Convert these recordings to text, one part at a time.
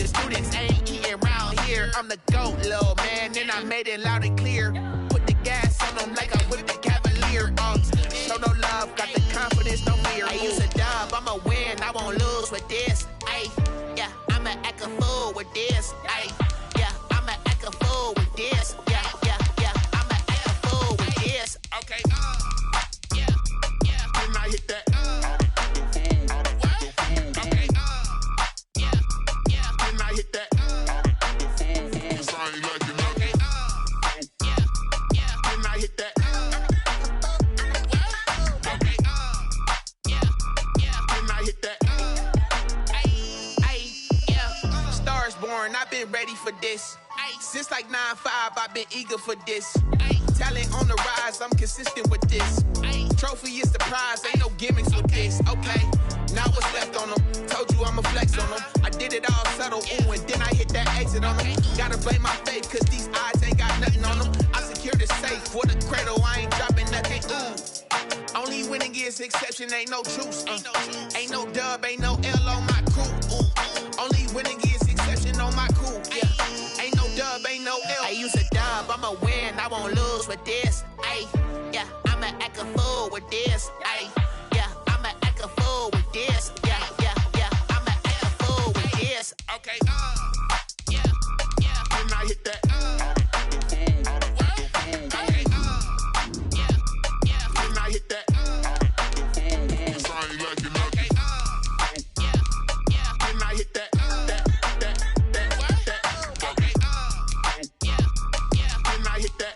the students ain't eating round here. I'm the GOAT, little man, and I made it loud and clear. Put the gas on them like I whipped the Cavalier. Show no love, got the confidence, no fear. I use a dub, I'ma win, I won't lose with this. Ay, yeah, I'ma act a fool with this. Ay, yeah, I'ma act a fool with this. Yeah, yeah, yeah, I'ma act a fool with this. Okay, yeah, yeah. Then I hit that. Okay, yeah, yeah. Then I hit that. Cause I ain't like it. Okay, yeah, yeah. Then I hit that. Okay, yeah, yeah. Then I hit that. Ay, yeah. Stars born, I've been ready for this. Since like 9-5, I've been eager for this. Talent on the rise, I'm consistent with this. Trophy is the prize, ain't no gimmicks with this. Okay, now what's left on them? Told you I'ma flex on them. I did it all subtle, ooh, and then I hit that exit on them. Gotta blame my faith, cause these eyes ain't got nothing on them. I secured the safe for the cradle, I ain't dropping nothing, ooh. Only winning is exception, ain't no truce. Ain't no dub, ain't no L on my crew. Only winning is exception on my crew. Yeah, ain't no dub, ain't no L. I use a dub, I'ma win, I won't lose with this. Ay, yeah, I'ma act a fool with this. Ay, yeah, I'ma act a fool with this. Yeah, yeah, yeah, I'ma act a fool with this. Okay, yeah, yeah. Then I hit that. Okay, yeah, yeah. Then I hit that. Cause I ain't like it. Okay, yeah, yeah. Then I hit that. Okay, yeah, yeah. Then I hit that.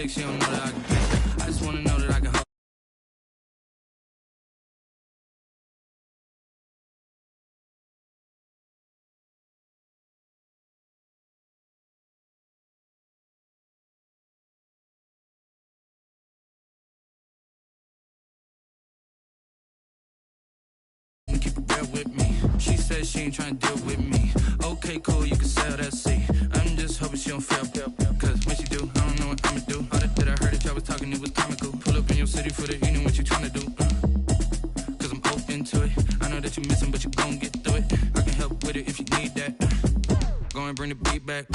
She don't know that I can pay. I just wanna know that I can with me. She said she ain't trying to deal with me. Okay, cool, you can sell that seat. I'm just hoping she don't fail. Cause when she do, I don't know what I'ma do. All that I heard that y'all was talking, it was comical. Pull up in your city for the evening, what you trying to do? Cause I'm open to it. I know that you missing, but you gon' get through it. I can help with it if you need that. Go and bring the beat back.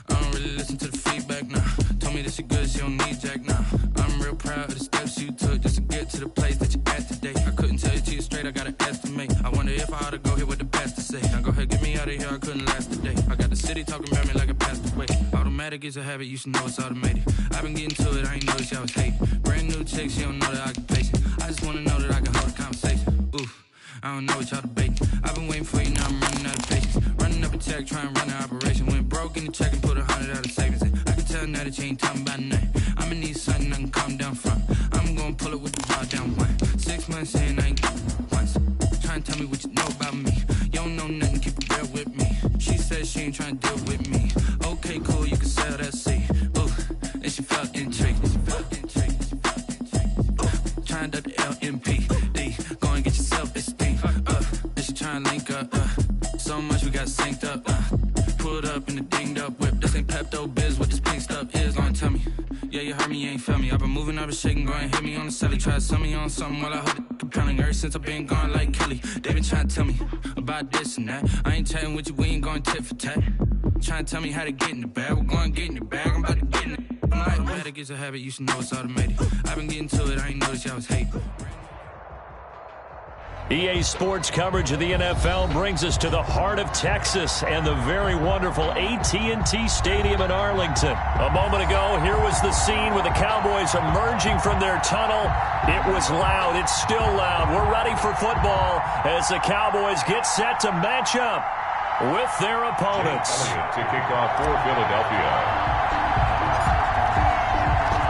I don't really listen to the feedback, nah. Told me that she good, she don't need jack, nah. I'm real proud of the steps you took just to get to the place that you're at today. I couldn't tell you to you straight, I gotta estimate. I wonder if I ought to go here with the best to say. Now go ahead, get me out of here, I couldn't last today. I got the city talking about me like I passed away. Automatic is a habit, you should know it's automated. I've been getting to it, I ain't noticed y'all was hating. Brand new chick, she don't know the occupation. I just wanna know that I can hold a conversation. Oof, I don't know what y'all debating. I've been waiting for you, now I'm running out of patience. Running up a check, trying to run an operation. Went broke in the check and put 100 out of savings in. I can tell now that you ain't talking about nothing. I'ma need something I can calm down from. I'm gonna pull it with the bar down one. 6 months in, I ain't once. Trying to tell me what you know about me. You don't know nothing, keep it real with me. She said she ain't trying to deal with me. Okay, cool, you can sell that seat. Ooh, and she felt intrigued. Trying to the LMPD. Go and get your self-esteem. And she trying to link up. So much we got synced up. Pulled up in the dinged up whip. This ain't Pepto-Biz, what this pink stuff is. Gonna tell me. Yeah, you heard me, you ain't felt me. I've been moving, I've been shaking, go and hit me on the celly. Try to sell me on something while I hold it compelling. Ever since I've been gone like Kelly, they been trying to tell me about this and that. I ain't chatting with you, we ain't going tit for tat. Trying to tell me how to get in the bag. We're going to get in the bag, I'm about to get in it. I'm like, automatic is a habit, you should know it's automated. I've been getting to it, I ain't noticed y'all was hating. EA Sports coverage of the NFL brings us to the heart of Texas and the very wonderful AT&T Stadium in Arlington. A moment ago, here was the scene with the Cowboys emerging from their tunnel. It was loud. It's still loud. We're ready for football as the Cowboys get set to match up with their opponents. To kick off for Philadelphia.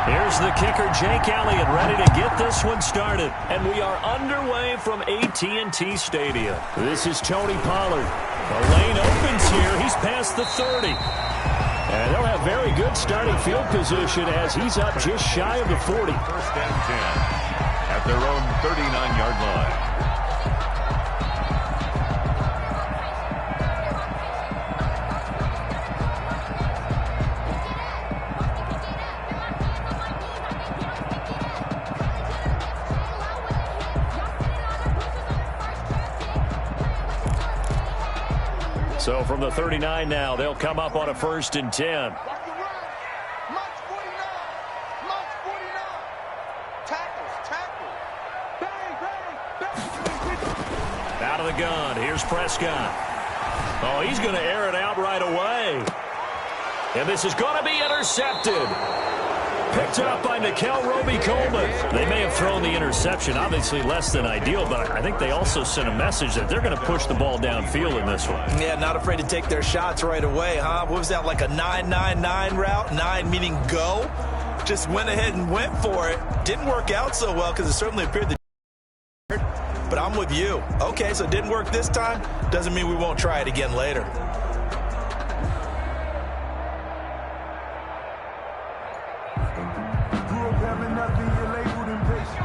Here's the kicker, Jake Elliott, ready to get this one started. And we are underway from AT&T Stadium. This is Tony Pollard. The lane opens here. He's past the 30. And they'll have very good starting field position as he's up just shy of the 40. First and 10 at their own 39-yard line. So from the 39 now, they'll come up on a 1st and 10. Out of the gun, here's Prescott. Oh, he's going to air it out right away. And this is going to be intercepted. Picked up by Nikel Roby-Coleman. They may have thrown the interception, obviously less than ideal, but I think they also sent a message that they're going to push the ball downfield in this one. Yeah, not afraid to take their shots right away, huh? What was that, like a 9-9-9 route? 9 meaning go? Just went ahead and went for it. Didn't work out so well because it certainly appeared that. But I'm with you. Okay, so it didn't work this time. Doesn't mean we won't try it again later.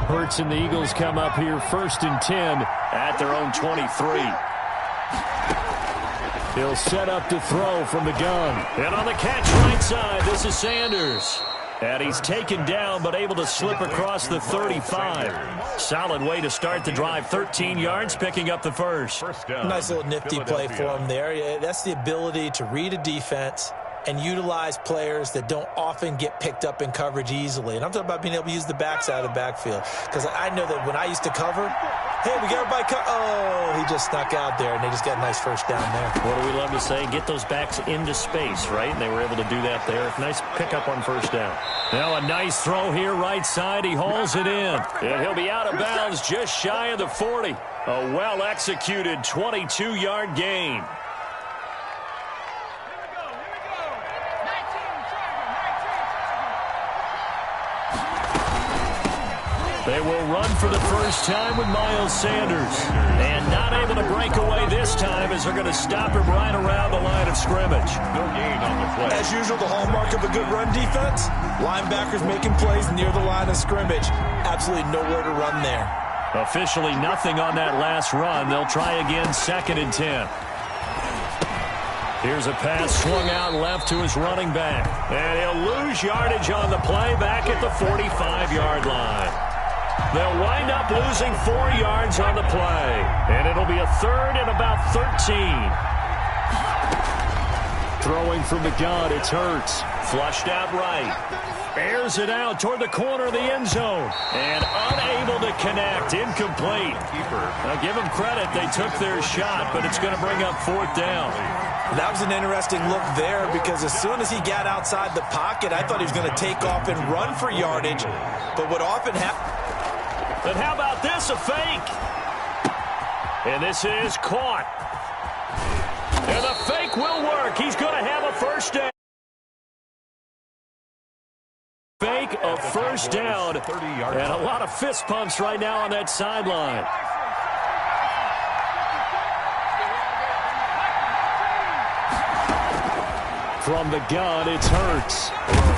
Hurts and the Eagles come up here 1st and 10 at their own 23. He'll set up to throw from the gun. And on the catch right side, this is Sanders. And he's taken down but able to slip across the 35. Solid way to start the drive. 13 yards, picking up the first. Nice little nifty play for him there. That's the ability to read a defense and utilize players that don't often get picked up in coverage easily. And I'm talking about being able to use the backside of the backfield. Because I know that when I used to cover, hey, we got everybody oh, he just snuck out there, and they just got a nice first down there. What do we love to say? Get those backs into space, right? And they were able to do that there. Nice pickup on first down. Now a nice throw here right side. He hauls it in. And he'll be out of bounds just shy of the 40. A well-executed 22-yard gain. They will run for the first time with Miles Sanders. And not able to break away this time as they're going to stop him right around the line of scrimmage. No gain on the play. As usual, the hallmark of a good run defense, linebackers making plays near the line of scrimmage. Absolutely nowhere to run there. Officially nothing on that last run. They'll try again, 2nd and 10. Here's a pass swung out left to his running back. And he'll lose yardage on the play back at the 45-yard line. They'll wind up losing 4 yards on the play. And it'll be a 3rd and about 13. Throwing from the gun, it's Hurts. Flushed out right. Airs it out toward the corner of the end zone. And unable to connect. Incomplete. Now give them credit. They took their shot, but it's going to bring up 4th down. That was an interesting look there because as soon as he got outside the pocket, I thought he was going to take off and run for yardage. But what often happens... But how about this? A fake. And this is caught. And the fake will work. He's going to have a first down. Fake, a first down. And a lot of fist pumps right now on that sideline. From the gun, it's Hurts.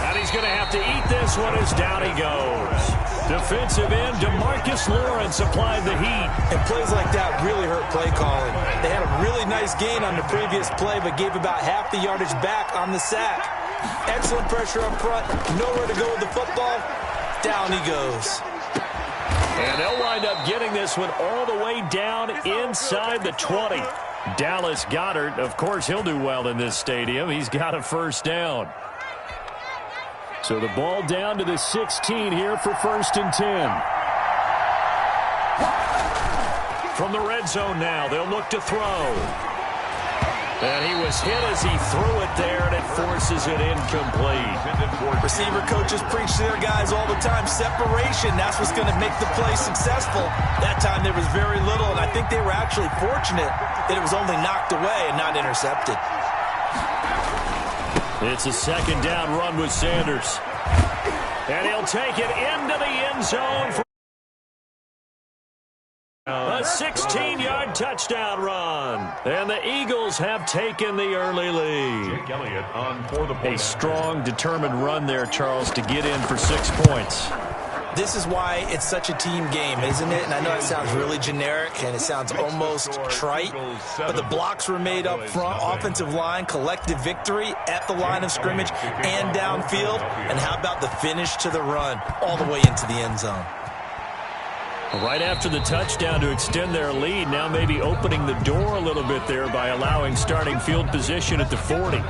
And he's going to have to eat this one as down he goes. Defensive end, DeMarcus Lawrence applied the heat. And plays like that really hurt play calling. They had a really nice gain on the previous play, but gave about half the yardage back on the sack. Excellent pressure up front. Nowhere to go with the football. Down he goes. And they'll wind up getting this one all the way down inside the 20. Dallas Goedert, of course, he'll do well in this stadium. He's got a first down. So the ball down to the 16 here for 1st and 10. From the red zone now, they'll look to throw. And he was hit as he threw it there, and it forces it incomplete. Receiver coaches preach to their guys all the time. Separation, that's what's going to make the play successful. That time there was very little, and I think they were actually fortunate that it was only knocked away and not intercepted. It's a 2nd down run with Sanders. And he'll take it into the end zone for a 16-yard touchdown run. And the Eagles have taken the early lead. A strong, determined run there, Charles, to get in for 6 points. This is why it's such a team game, isn't it? And I know it sounds really generic and it sounds almost trite, but the blocks were made up front, offensive line, collective victory at the line of scrimmage and downfield. And how about the finish to the run all the way into the end zone? Right after the touchdown to extend their lead, now maybe opening the door a little bit there by allowing starting field position at the 40.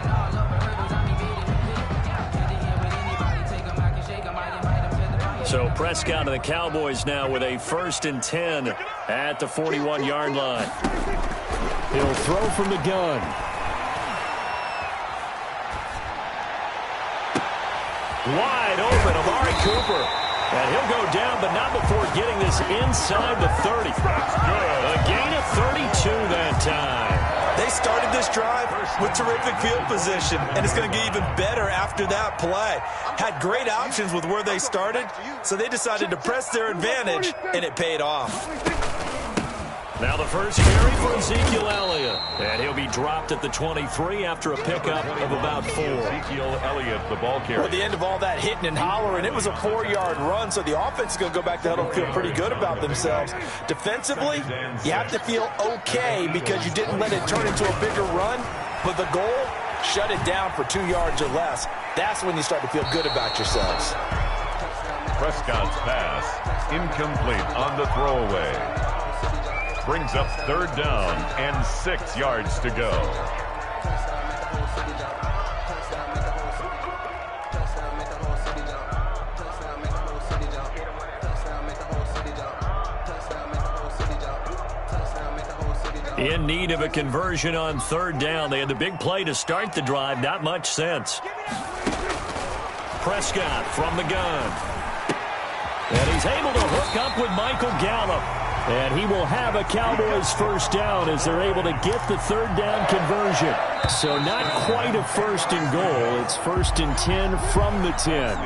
So Prescott and the Cowboys now with a 1st and 10 at the 41-yard line. He'll throw from the gun. Wide open, Amari Cooper. And he'll go down, but not before getting this inside the 30. A gain of 32 that time. They started this drive with terrific field position, and it's going to get even better after that play. Had great options with where they started, so they decided to press their advantage, and it paid off. Now the first carry for Ezekiel Elliott. And he'll be dropped at the 23 after a pickup of about 4. Ezekiel Elliott, the ball carrier. At the end of all that hitting and hollering, it was a 4-yard run, so the offense is going to go back to huddle and feel pretty good about themselves. Defensively, you have to feel okay because you didn't let it turn into a bigger run, but the goal, shut it down for 2 yards or less. That's when you start to feel good about yourselves. Prescott's pass, incomplete on the throwaway. Brings up 3rd down and 6 yards to go. In need of a conversion on 3rd down. They had the big play to start the drive. Not much sense. Prescott from the gun. And he's able to hook up with Michael Gallup. And he will have a Cowboys first down as they're able to get the 3rd down conversion. So not quite a 1st and goal. It's 1st and 10 from the 10.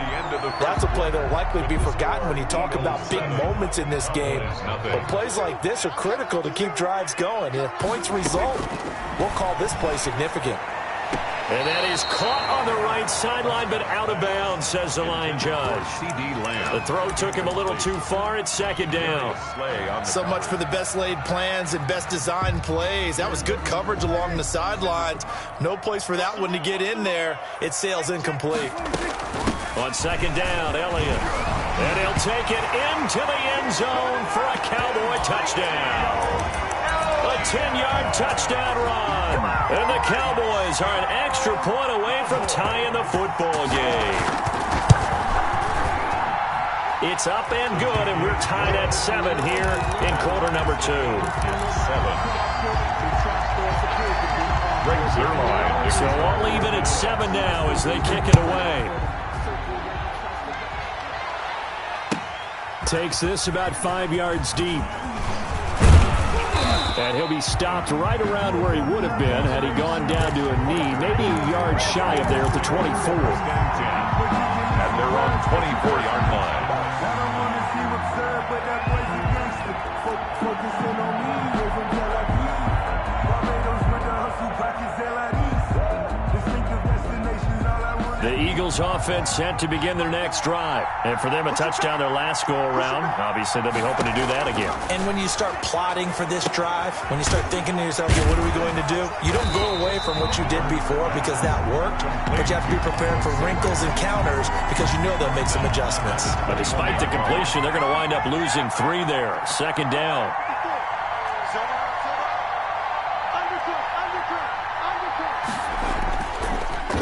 That's a play that will likely be forgotten when you talk about big moments in this game. But plays like this are critical to keep drives going. And if points result, we'll call this play significant. And that is caught on the right sideline, but out of bounds, says the line judge. The throw took him a little too far. It's second down. So much for the best laid plans and best designed plays. That was good coverage along the sidelines. No place for that one to get in there. It sails incomplete. On second down, Elliott. And he'll take it into the end zone for a Cowboy touchdown. A 10-yard touchdown run. And the Cowboys are an extra point away from tying the football game. It's up and good, and we're tied at 7 here in quarter number 2. 7. Brings their line. So all even at 7 now as they kick it away. Takes this about 5 yards deep. And he'll be stopped right around where he would have been had he gone down to a knee, maybe a yard shy of there at the 24. And they're on 24-yard line. The Eagles offense set to begin their next drive. And for them, a touchdown their last go-around. Obviously, they'll be hoping to do that again. And when you start plotting for this drive, when you start thinking to yourself, okay, what are we going to do? You don't go away from what you did before because that worked, but you have to be prepared for wrinkles and counters because you know they'll make some adjustments. But despite the completion, they're going to wind up losing 3 there. Second down.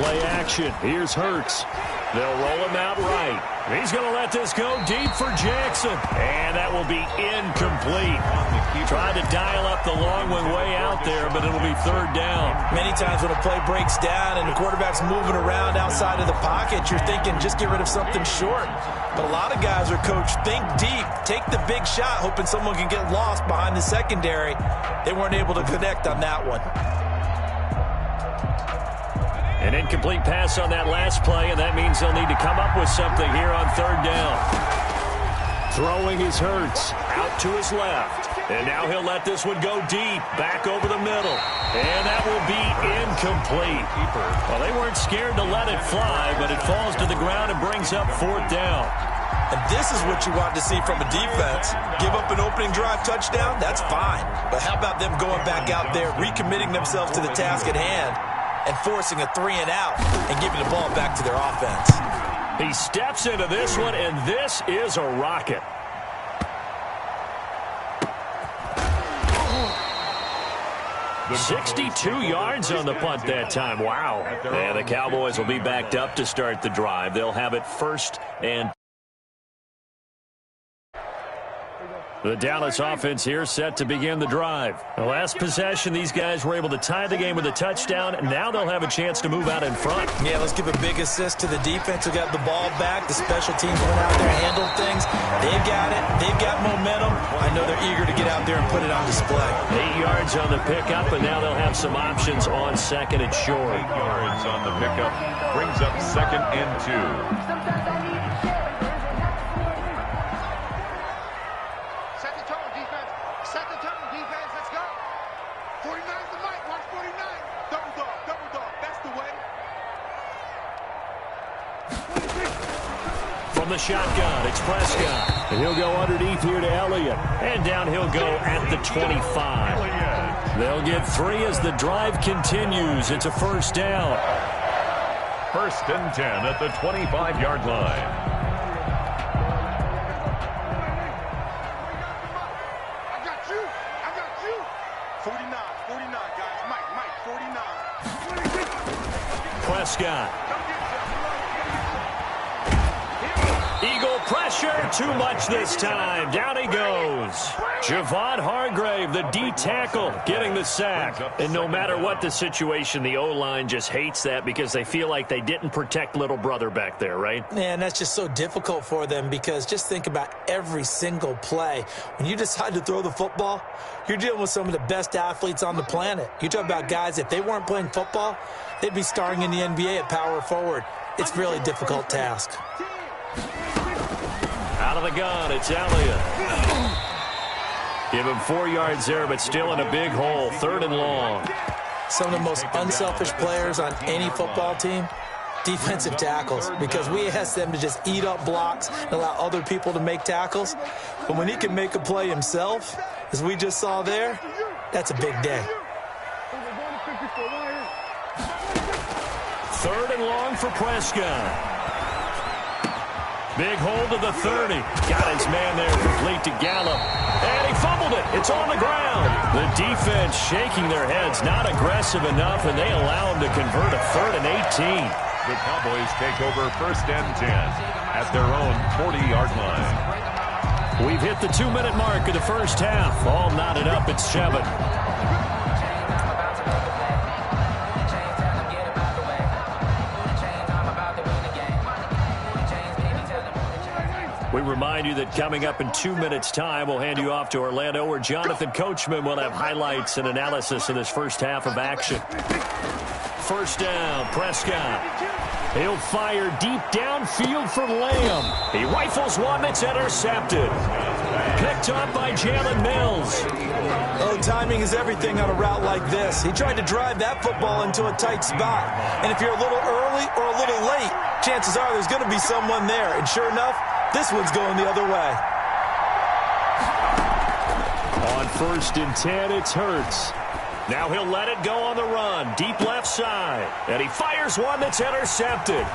Play action. Here's Hurts. They'll roll him out right. He's going to let this go deep for Jackson. And that will be incomplete. Tried to dial up the long one way out there, but it'll be third down. Many times when a play breaks down and the quarterback's moving around outside of the pocket, you're thinking just get rid of something short. But a lot of guys are coached, think deep, take the big shot, hoping someone can get lost behind the secondary. They weren't able to connect on that one. An incomplete pass on that last play, and that means they'll need to come up with something here on third down. Throwing his Hurts out to his left. And now he'll let this one go deep, back over the middle. And that will be incomplete. Well, they weren't scared to let it fly, but it falls to the ground and brings up fourth down. And this is what you want to see from a defense. Give up an opening drive touchdown, that's fine. But how about them going back out there, recommitting themselves to the task at hand, and forcing a 3-and-out and giving the ball back to their offense. He steps into this one, and this is a rocket. The 62 yards on the punt that time. Wow. And the Cowboys will be backed up to start the drive. They'll have it first and the Dallas offense here set to begin the drive. The last possession, these guys were able to tie the game with a touchdown. Now they'll have a chance to move out in front. Yeah, let's give a big assist to the defense who got the ball back. The special teams went out there and handled things. They've got it. They've got momentum. I know they're eager to get out there and put it on display. 8 yards on the pickup, and now they'll have some options on second and short. 8 yards on the pickup. Brings up second and 2. From the shotgun, it's Prescott. And he'll go underneath here to Elliott. And down he'll go at the 25. They'll get 3 as the drive continues. It's a first down. First and 10 at the 25-yard line. I got you. 49, guys. Mike, 49. Prescott. Eagle pressure, too much this time. Down he goes. Javon Hargrave, the D tackle, getting the sack. And no matter what the situation, the O-line just hates that because they feel like they didn't protect little brother back there, right? Man, that's just so difficult for them because just think about every single play. When you decide to throw the football, you're dealing with some of the best athletes on the planet. You talk about guys, if they weren't playing football, they'd be starring in the NBA at power forward. It's a really difficult task. Out of the gun, it's Elliott. Give him 4 yards there, but still in a big hole. Third and long. some of the most unselfish players on any football team? Defensive tackles, because we ask them to just eat up blocks and allow other people to make tackles. But when he can make a play himself, as we just saw there, that's a big day. 3rd and long for Prescott. Big hold to the 30. Got his man there, complete to Gallup. And he fumbled it. It's on the ground. The defense shaking their heads, not aggressive enough, and they allow him to convert a 3rd and 18. The Cowboys take over 1st and 10 at their own 40-yard line. We've hit the 2-minute mark of the first half. All knotted up at 7. We remind you that coming up in 2 minutes' time, we'll hand you off to Orlando, where Jonathan Coachman will have highlights and analysis of this first half of action. 1st down, Prescott. He'll fire deep downfield for Lamb. He rifles one that's intercepted. Picked up by Jalen Mills. Oh, timing is everything on a route like this. He tried to drive that football into a tight spot. And if you're a little early or a little late, chances are there's going to be someone there. And sure enough, this one's going the other way. On 1st and 10, it's Hurts. Now he'll let it go on the run. Deep left side. And he fires one that's intercepted.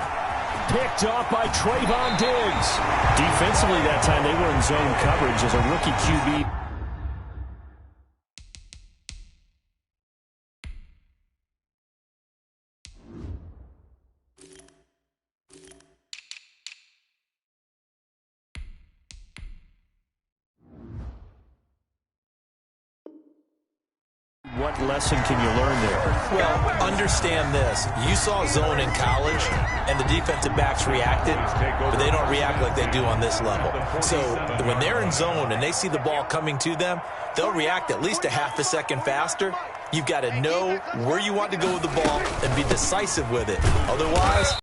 Picked off by Trayvon Diggs. Defensively that time, they were in zone coverage as a rookie QB. What lesson can you learn there? Well, understand this. You saw zone in college, and the defensive backs reacted, but they don't react like they do on this level. So when they're in zone and they see the ball coming to them, they'll react at least a half a second faster. You've got to know where you want to go with the ball and be decisive with it. Otherwise,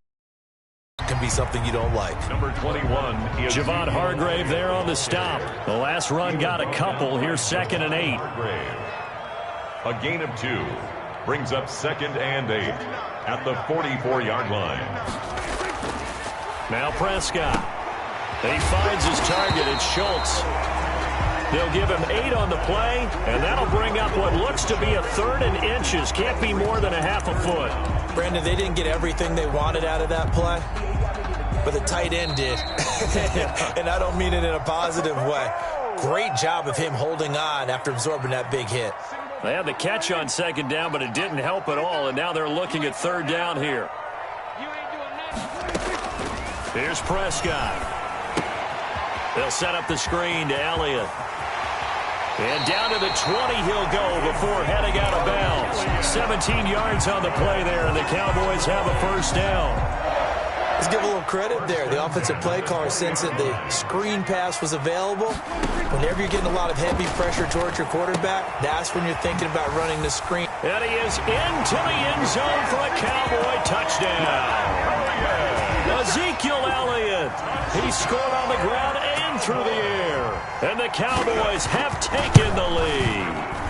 it can be something you don't like. Number 21 is Javon Hargrave there on the stop. The last run got a couple. Here's 2nd and 8. A gain of 2 brings up 2nd and 8 at the 44-yard line. Now Prescott. He finds his target. It's Schultz. They'll give him 8 on the play, and that'll bring up what looks to be a 3rd and inches. Can't be more than a half a foot. Brandon, they didn't get everything they wanted out of that play, but the tight end did. And I don't mean it in a positive way. Great job of him holding on after absorbing that big hit. They had the catch on 2nd down, but it didn't help at all, and now they're looking at 3rd down here. Here's Prescott. They'll set up the screen to Elliott. And down to the 20 he'll go before heading out of bounds. 17 yards on the play there, and the Cowboys have a 1st down. Let's give a little credit there. The offensive play caller sensed that the screen pass was available. Whenever you're getting a lot of heavy pressure towards your quarterback, that's when you're thinking about running the screen. And he is into the end zone for a Cowboy touchdown. Ezekiel Elliott. He scored on the ground and through the air. And the Cowboys have taken the lead.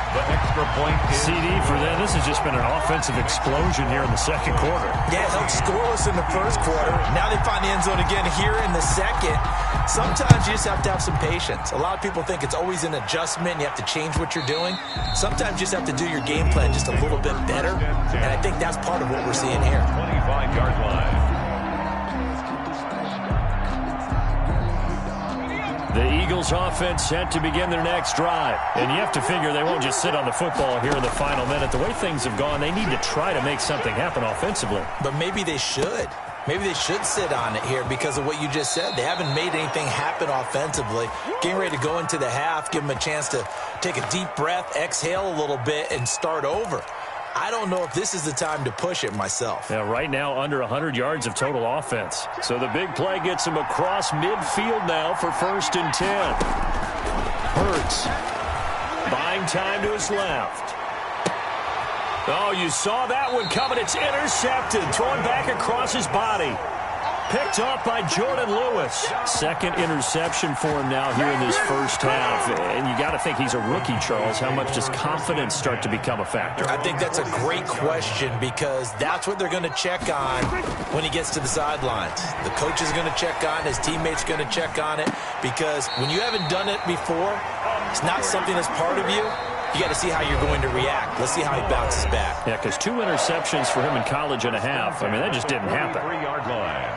The extra point is CD for them. This has just been an offensive explosion here in the 2nd quarter. Yeah, held scoreless in the 1st quarter. Now they find the end zone again here in the 2nd. Sometimes you just have to have some patience. A lot of people think it's always an adjustment. You have to change what you're doing. Sometimes you just have to do your game plan just a little bit better. And I think that's part of what we're seeing here. 25-yard line. The Eagles offense set to begin their next drive. And you have to figure they won't just sit on the football here in the final minute. The way things have gone, they need to try to make something happen offensively. But maybe they should. Maybe they should sit on it here because of what you just said. They haven't made anything happen offensively. Getting ready to go into the half, give them a chance to take a deep breath, exhale a little bit, and start over. I don't know if this is the time to push it myself. Yeah, right now under 100 yards of total offense. So the big play gets him across midfield now for 1st and 10. Hurts buying time to his left. Oh, you saw that one coming. It's intercepted. Thrown back across his body. picked off by Jordan Lewis. Second interception for him now here in this first half. And you got to think he's a rookie, Charles. How much does confidence start to become a factor? I think that's a great question because that's what they're going to check on when he gets to the sidelines. The coach is going to check on, his teammates going to check on it, because when you haven't done it before, it's not something that's part of you. You got to see how you're going to react. Let's see how he bounces back. Yeah, because 2 interceptions for him in college and a half. I mean, that just didn't happen. 3-yard line.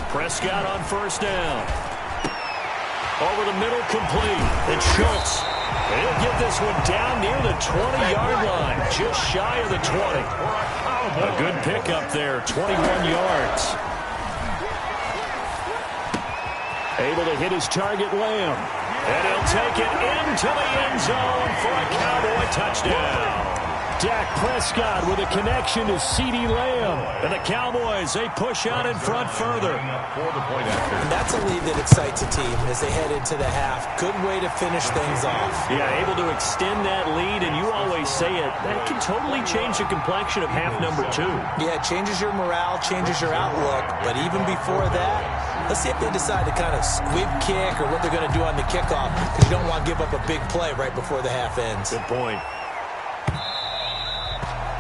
Prescott on first down. Over the middle, complete. It's Schultz. He'll get this one down near the 20-yard line, just shy of the 20. A good pickup there, 21 yards. Able to hit his target, Lamb. And he'll take it into the end zone for a Cowboy touchdown. Dak Prescott with a connection to CeeDee Lamb. And the Cowboys, they push out in front further. And that's a lead that excites a team as they head into the half. Good way to finish things off. Yeah, able to extend that lead, and you always say it, that can totally change the complexion of half number 2. Yeah, it changes your morale, changes your outlook. But even before that, let's see if they decide to kind of squib kick or what they're going to do on the kickoff, because you don't want to give up a big play right before the half ends. Good point.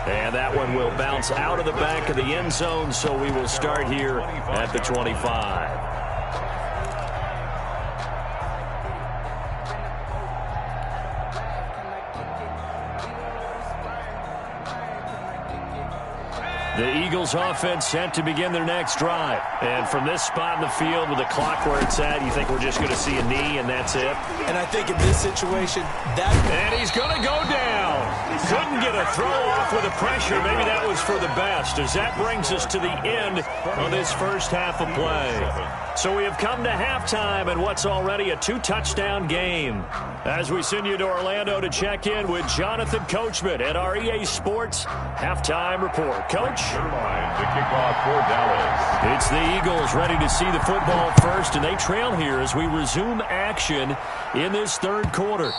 And that one will bounce out of the back of the end zone, so we will start here at the 25. The Eagles offense set to begin their next drive. And from this spot in the field with the clock where it's at, you think we're just going to see a knee and that's it? And I think in this situation, And he's going to go down. Couldn't get a throw off with the pressure. Maybe that was for the best, as that brings us to the end of this first half of play. So we have come to halftime in what's already a 2-touchdown game. As we send you to Orlando to check in with Jonathan Coachman at our EA Sports Halftime Report. Coach? To kick off for Dallas. It's the Eagles ready to see the football first, and they trail here as we resume action in this third quarter.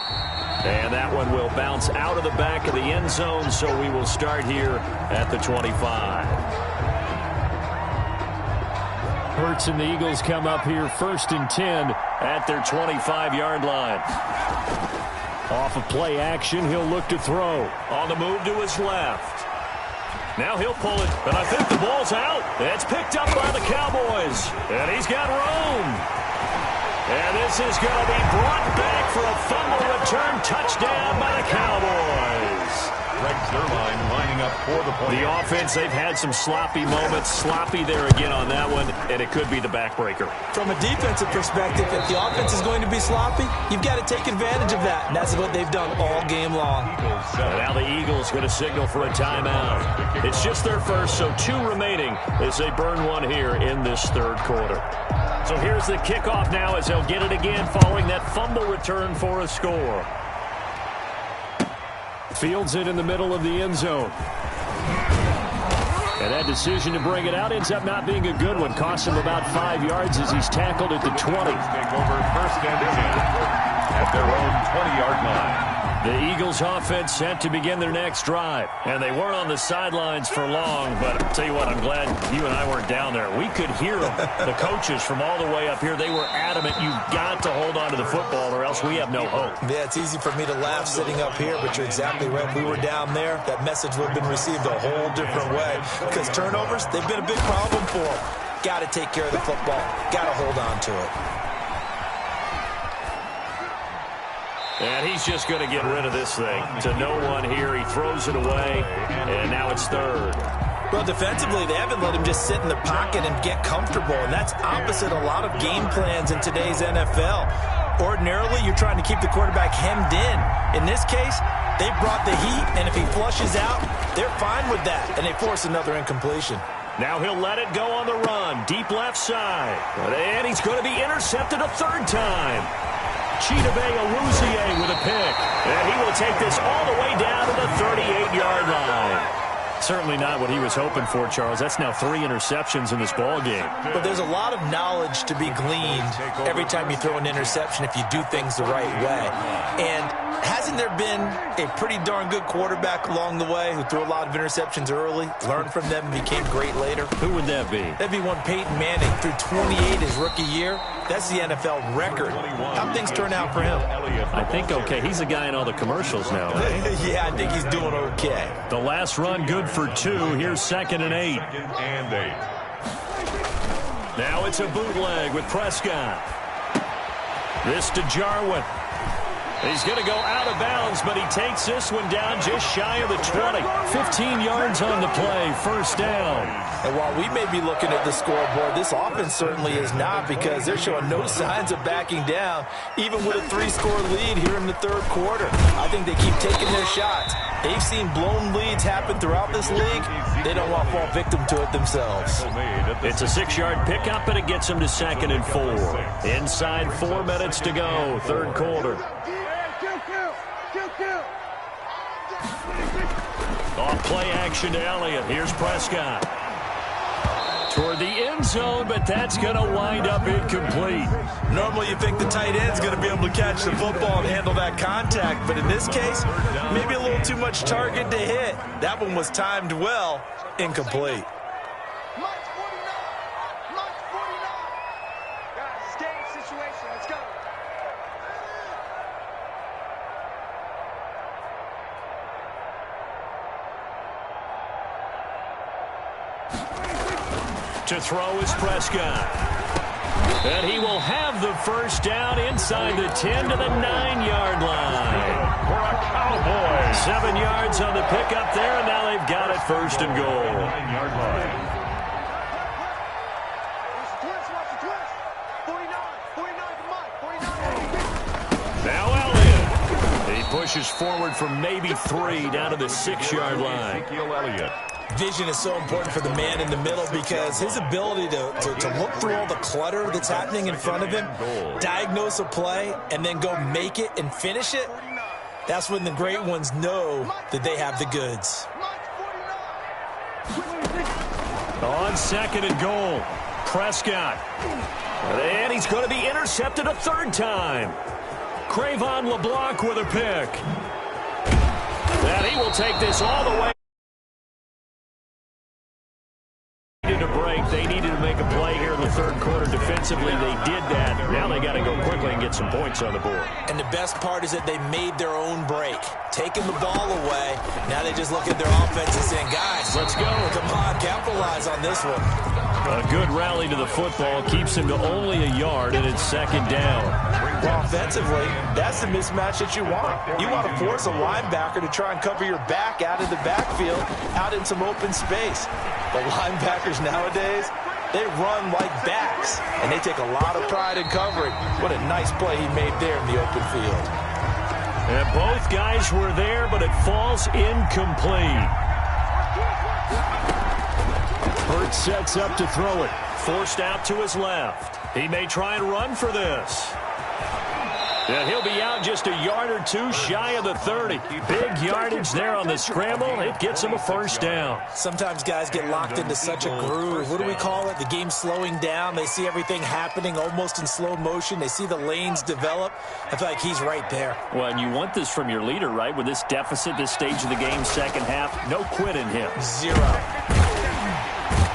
And that one will bounce out of the back of the end zone, so we will start here at the 25. Hurts and the Eagles come up here 1st and 10 at their 25-yard line. Off of play action, he'll look to throw. On the move to his left. Now he'll pull it, but I think the ball's out. It's picked up by the Cowboys, and he's got room. And this is going to be brought back for a fumble return touchdown by the Cowboys. Greg Zuerlein lining up for the point. The offense, they've had some sloppy moments. Sloppy there again on that one, and it could be the backbreaker. From a defensive perspective, if the offense is going to be sloppy, you've got to take advantage of that. And that's what they've done all game long. And now the Eagles going to signal for a timeout. It's just their first, so 2 remaining as they burn one here in this third quarter. So here's the kickoff now as they'll get it again following that fumble return for a score. Fields it in the middle of the end zone. And that decision to bring it out ends up not being a good one. Costs him about 5 yards as he's tackled at the 20. Take over 1st and 10 at their own 20-yard line. The Eagles offense set to begin their next drive. And they weren't on the sidelines for long, but I'll tell you what, I'm glad you and I weren't down there. We could hear them, the coaches from all the way up here. They were adamant, you've got to hold on to the football or else we have no hope. Yeah, it's easy for me to laugh sitting up here, but you're exactly right. If we were down there, that message would have been received a whole different way. Because turnovers, they've been a big problem for them. Got to take care of the football. Got to hold on to it. And he's just going to get rid of this thing to no one here. He throws it away, and now it's third. Well, defensively, they haven't let him just sit in the pocket and get comfortable, and that's opposite a lot of game plans in today's NFL. Ordinarily, you're trying to keep the quarterback hemmed in. In this case, they brought the heat, and if he flushes out, they're fine with that, and they force another incompletion. Now he'll let it go on the run, deep left side. And he's going to be intercepted a third time. Chidobe Awuzie with a pick. And he will take this all the way down to the 38-yard line. Certainly not what he was hoping for, Charles. That's now 3 interceptions in this ball game. But there's a lot of knowledge to be gleaned every time you throw an interception if you do things the right way. And hasn't there been a pretty darn good quarterback along the way who threw a lot of interceptions early, learned from them, and became great later? Who would that be? That'd be one Peyton Manning, threw 28 his rookie year. That's the NFL record. How'd things turn out for him? I think okay. He's the guy in all the commercials now. Right? Yeah, I think he's doing okay. The last run good for 2. Here's 2nd and 8. Now it's a bootleg with Prescott. This to Jarwin. He's going to go out of bounds, but he takes this one down just shy of the 20. 15 yards on the play, first down. And while we may be looking at the scoreboard, this offense certainly is not, because they're showing no signs of backing down, even with a 3-score lead here in the third quarter. I think they keep taking their shots. They've seen blown leads happen throughout this league. They don't want to fall victim to it themselves. It's a 6-yard pickup, and it gets them to 2nd and 4. Inside 4 minutes to go, third quarter. Off play action to Elliott. Here's Prescott. Toward the end zone, but that's going to wind up incomplete. Normally you think the tight end's going to be able to catch the football and handle that contact, but in this case, maybe a little too much target to hit. That one was timed well, incomplete. To throw is Prescott. And he will have the first down inside the 10 to the 9-yard line. For a Cowboy. 7 yards on the pickup there, and now they've got it first and goal. 9-yard line. Now Elliott. He pushes forward from maybe 3 down to the 6-yard line. Ezekiel Elliott. Vision is so important for the man in the middle, because his ability to look through all the clutter that's happening in front of him, diagnose a play, and then go make it and finish it, that's when the great ones know that they have the goods. On 2nd and goal, Prescott. And he's going to be intercepted a 3rd time. Cravon LeBlanc with a pick. And he will take this all the way. To break. They needed to make a play here in the third quarter defensively. They did that. Now they got to go quickly and get some points on the board. And the best part is that they made their own break, taking the ball away. Now they just look at their offense and saying, guys, let's go. Come on, capitalize on this one. A good rally to the football keeps him to only a yard, and it's 2nd down. Well, offensively, that's the mismatch that you want. You want to force a linebacker to try and cover your back out of the backfield, out in some open space. The linebackers nowadays, they run like backs, and they take a lot of pride in covering. What a nice play he made there in the open field. And both guys were there, but it falls incomplete. Hurts sets up to throw it. Forced out to his left. He may try and run for this. And he'll be out just a yard or 2 shy of the 30. Big yardage there on the scramble. It gets him a first down. Sometimes guys get locked into such a groove. What do we call it? The game's slowing down. They see everything happening almost in slow motion. They see the lanes develop. I feel like he's right there. Well, and you want this from your leader, right? With this deficit, this stage of the game, second half, no quit in him. 0.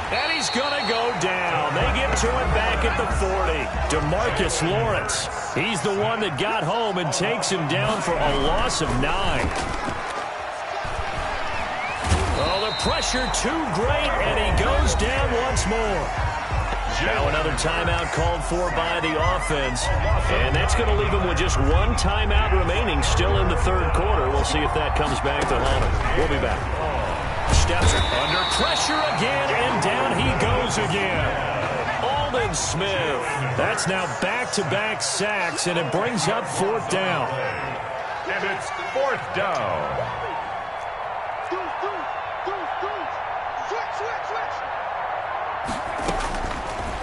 And he's going to go down. They get to it back at the 40. DeMarcus Lawrence. He's the one that got home and takes him down for a loss of 9. Oh, the pressure too great, and he goes down once more. Now another timeout called for by the offense. And that's going to leave him with just 1 timeout remaining still in the third quarter. We'll see if that comes back to haunt him. We'll be back. Steps under pressure again, and down he goes again. Aldon Smith. That's now back-to-back sacks, and it brings up 4th down. And it's 4th down.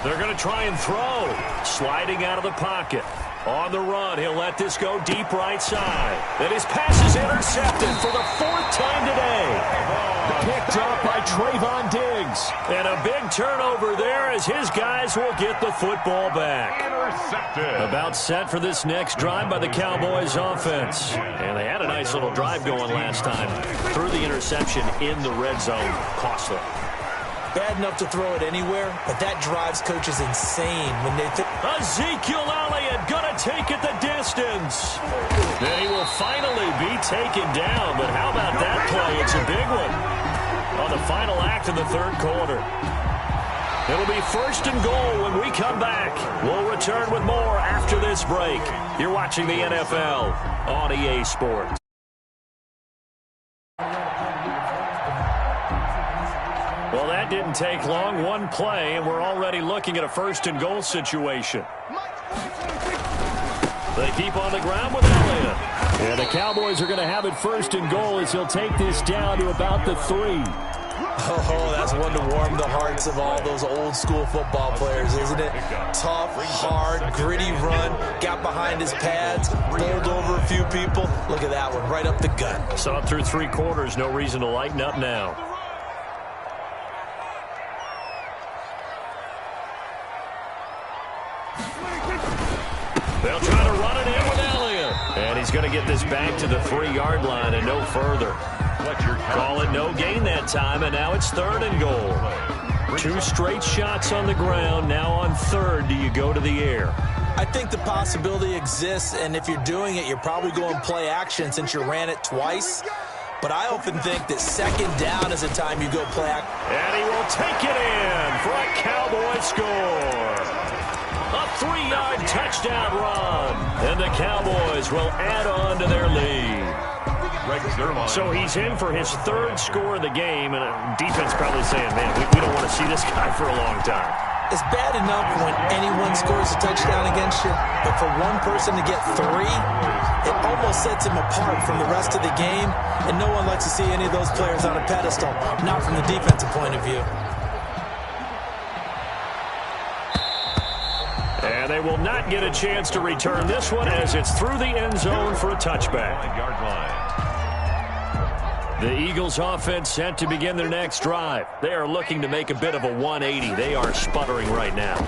They're going to try and throw. Sliding out of the pocket. On the run, he'll let this go deep right side. And his pass is intercepted for the 4th time today. picked up by Trayvon Diggs. And a big turnover there as his guys will get the football back. Intercepted. About set for this next drive by the Cowboys offense. And they had a nice little drive going last time. Threw the interception in the red zone. Costly. Bad enough to throw it anywhere, but that drives coaches insane when they think. Ezekiel Elliott gonna take it the distance. And he will finally be taken down, but how about that play? It's a big one on the final act of the third quarter. It'll be 1st and goal when we come back. We'll return with more after this break. You're watching the NFL on EA Sports. Well, that didn't take long. One play, and we're already looking at a 1st and goal situation. They keep on the ground with Elliott. And the Cowboys are going to have it 1st and goal as he'll take this down to about the 3. Oh, that's one to warm the hearts of all those old-school football players, isn't it? Tough, hard, gritty run, got behind his pads, bowled over a few people. Look at that one, right up the gut. Saw it through 3 quarters, no reason to lighten up now. They'll try to run it in with Elliott. And he's going to get this back to the 3-yard line and no further. Call it no gain that time, and now it's 3rd and goal. 2 straight shots on the ground. Now on 3rd, do you go to the air? I think the possibility exists, and if you're doing it, you're probably going play action since you ran it twice. But I often think that 2nd down is the time you go play action. And he will take it in for a Cowboy score. A 3-yard touchdown run. And the Cowboys will add on to their lead. So he's in for his 3rd score of the game, and defense probably saying, man, we don't want to see this guy for a long time. It's bad enough when anyone scores a touchdown against you, but for one person to get 3, it almost sets him apart from the rest of the game, and no one likes to see any of those players on a pedestal, not from the defensive point of view. And they will not get a chance to return this one as it's through the end zone for a touchback. The Eagles offense set to begin their next drive. They are looking to make a bit of a 180. They are sputtering right now.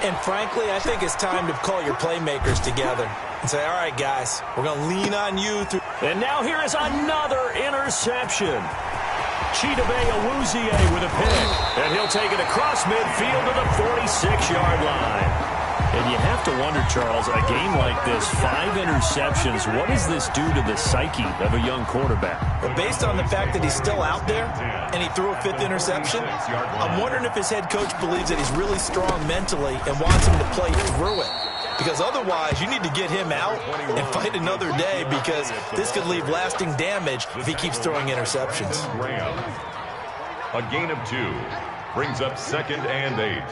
And frankly, I think it's time to call your playmakers together and say, all right, guys, we're going to lean on you. And now here is another interception. Chidobe Awuzie with a pick. And he'll take it across midfield to the 46-yard line. And you have to wonder, Charles, a game like this, 5 interceptions, what does this do to the psyche of a young quarterback? Well, based on the fact that he's still out there and he threw a 5th interception, I'm wondering if his head coach believes that he's really strong mentally and wants him to play through it. Because otherwise, you need to get him out and fight another day, because this could leave lasting damage if he keeps throwing interceptions. A gain of 2 brings up 2nd and 8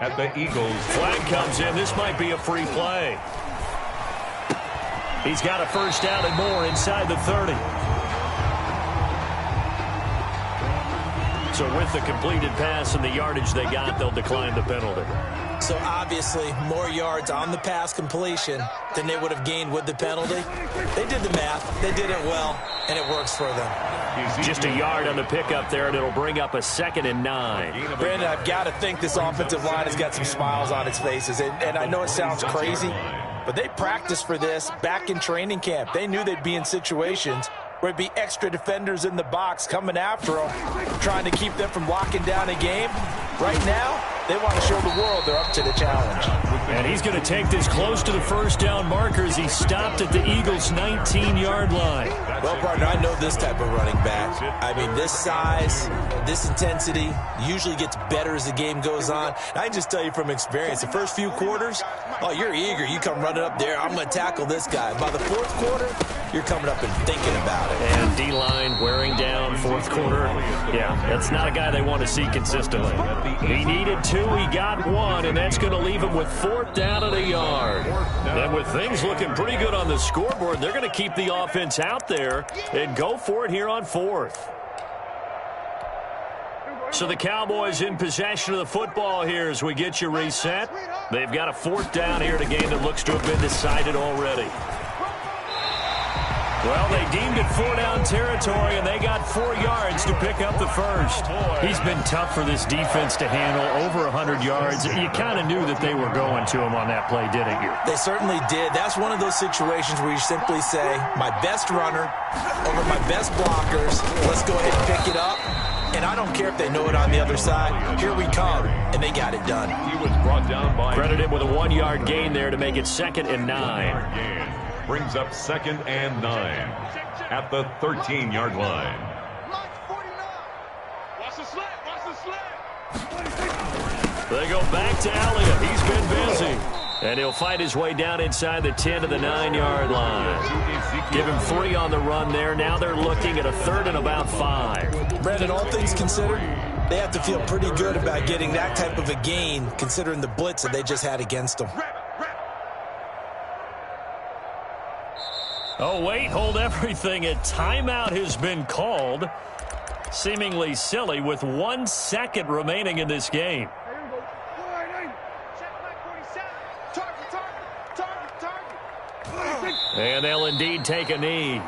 at the Eagles. Flag comes in. This might be a free play. He's got a 1st down and more inside the 30. So with the completed pass and the yardage they got, they'll decline the penalty. So obviously, more yards on the pass completion than they would have gained with the penalty. They did the math. They did it well, and it works for them. Just a yard on the pickup there, and it'll bring up a 2nd and 9. Brandon, I've got to think this offensive line has got some smiles on its faces. And I know it sounds crazy, but they practiced for this back in training camp. They knew they'd be in situations where it'd be extra defenders in the box coming after them, trying to keep them from locking down a game. Right now, they want to show the world they're up to the challenge. And he's going to take this close to the 1st down marker as he stopped at the Eagles' 19-yard line. Well, partner, I know this type of running back. I mean, this size, this intensity usually gets better as the game goes on. And I can just tell you from experience, the first few quarters, oh, you're eager. You come running up there, I'm going to tackle this guy. By the 4th quarter, you're coming up and thinking about it. And D-line wearing down 4th quarter. Yeah, that's not a guy they want to see consistently. He needed 2, he got 1, and that's going to leave him with 4th down and a yard. And with things looking pretty good on the scoreboard, they're going to keep the offense out there and go for it here on 4th. So the Cowboys in possession of the football here as we get you reset. They've got a 4th down here in a game that looks to have been decided already. Well, they deemed it 4-down territory, and they got 4 yards to pick up the first. He's been tough for this defense to handle, over 100 yards. You kind of knew that they were going to him on that play, didn't you? They certainly did. That's one of those situations where you simply say, my best runner over my best blockers. Let's go ahead and pick it up. And I don't care if they know it on the other side. Here we come, and they got it done. He was brought down by... Credited with a 1-yard gain there to make it 2nd and 9. Brings up 2nd and 9 at the 13-yard line. They go back to Elliott. He's been busy. And he'll fight his way down inside the 10 to the 9-yard line. Give him 3 on the run there. Now they're looking at a 3rd and about 5. Brandon, all things considered, they have to feel pretty good about getting that type of a gain, considering the blitz that they just had against them. Oh, wait, hold everything. A timeout has been called. Seemingly silly with 1 second remaining in this game. And they'll indeed take a knee.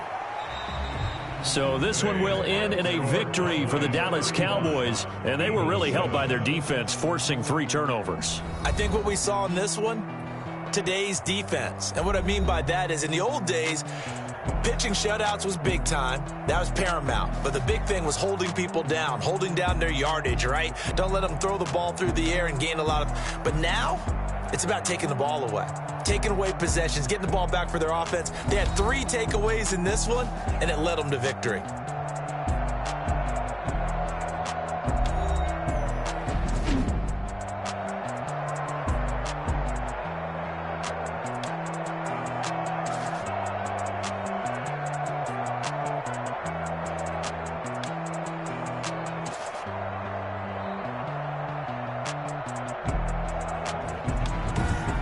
So this one will end in a victory for the Dallas Cowboys, and they were really helped by their defense, forcing 3 turnovers. I think what we saw in this one, today's defense. And what I mean by that is in the old days, pitching shutouts was big time. That was paramount. But the big thing was holding people down, holding down their yardage, right? Don't let them throw the ball through the air and gain a lot of... But now, it's about taking the ball away. Taking away possessions, getting the ball back for their offense. They had 3 takeaways in this one, and it led them to victory.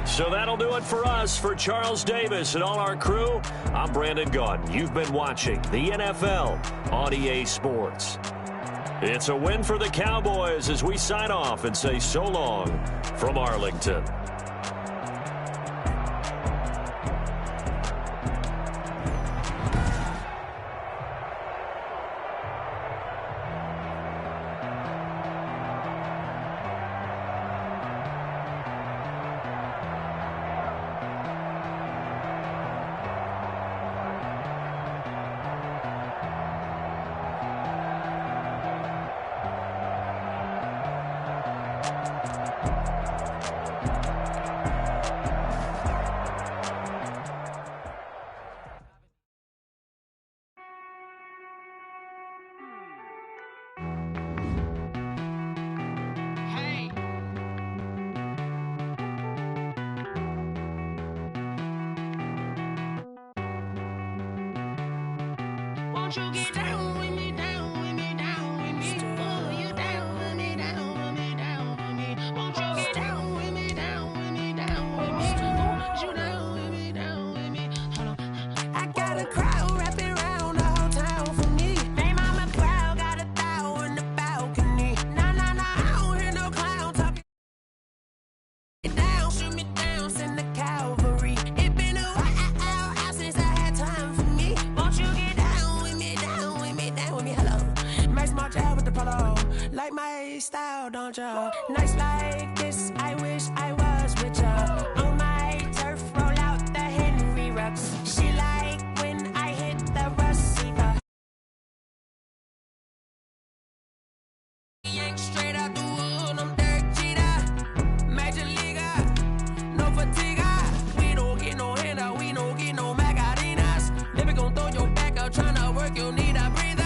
So that'll do it for us. For Charles Davis and all our crew, I'm Brandon Gaudin. You've been watching the NFL on EA Sports. It's a win for the Cowboys as we sign off and say so long from Arlington. Won't you get down with me, down with me, down with me? Oh, you down with me, down with me, down with me. Won't you get down with me, down with me, down with me? Oh, you down with me, down with me. Hold on. I got a crowd wrapping around the whole town for me. Hey, mama, crowd got a thou in the balcony. Nah, I don't hear no clown talking. Down, shoot me down, send the cavalry. It been a while since I had time for me. Won't you get down with me, down with me, down with me? Hello. Max March out with the polo. Like my style, don't ya? Nights like this, I wish I was with ya. On my turf, roll out the Henry Rux. She like when I hit the receiver. Yank straight out the wood, I'm Derek Jeter. Major leaguer, no fatigue. We don't get no handout, we don't get no Macarinas. Never gon' throw your back out, tryna work, you need a breather.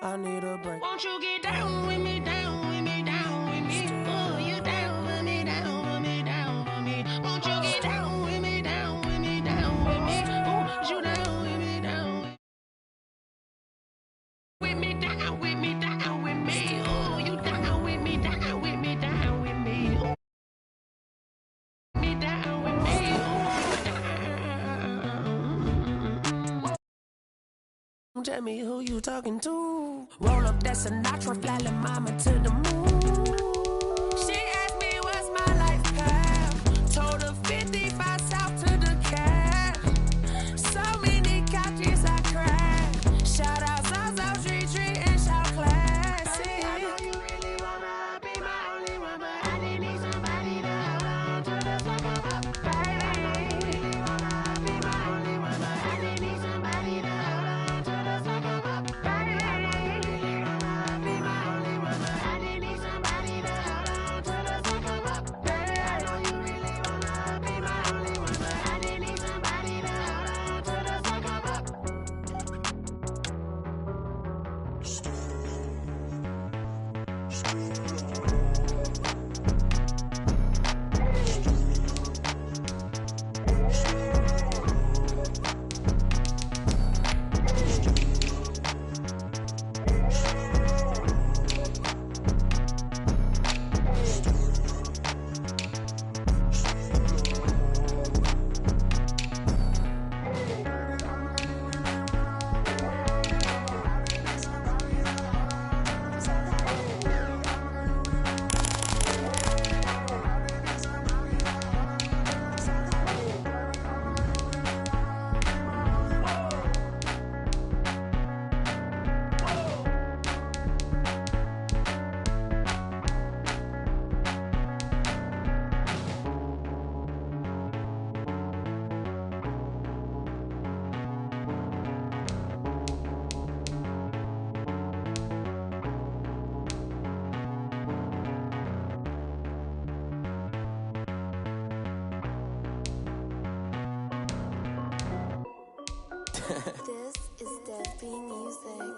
I need a break. Won't you get down with me, down with me, down with me? Oh, you down with me, down with me, down with me. Won't you get down with me, down with me, down with me? Oh, you down with me, down with me, down with me, down with me. Oh, you down with me, down with me, down with me. Oh, me down with me. Oh, tell me who you talking to. Roll up that Sinatra, fly la mama to the moon. She asked me what's my life path. Told her 55 south to the cab. So This is Debbie Music.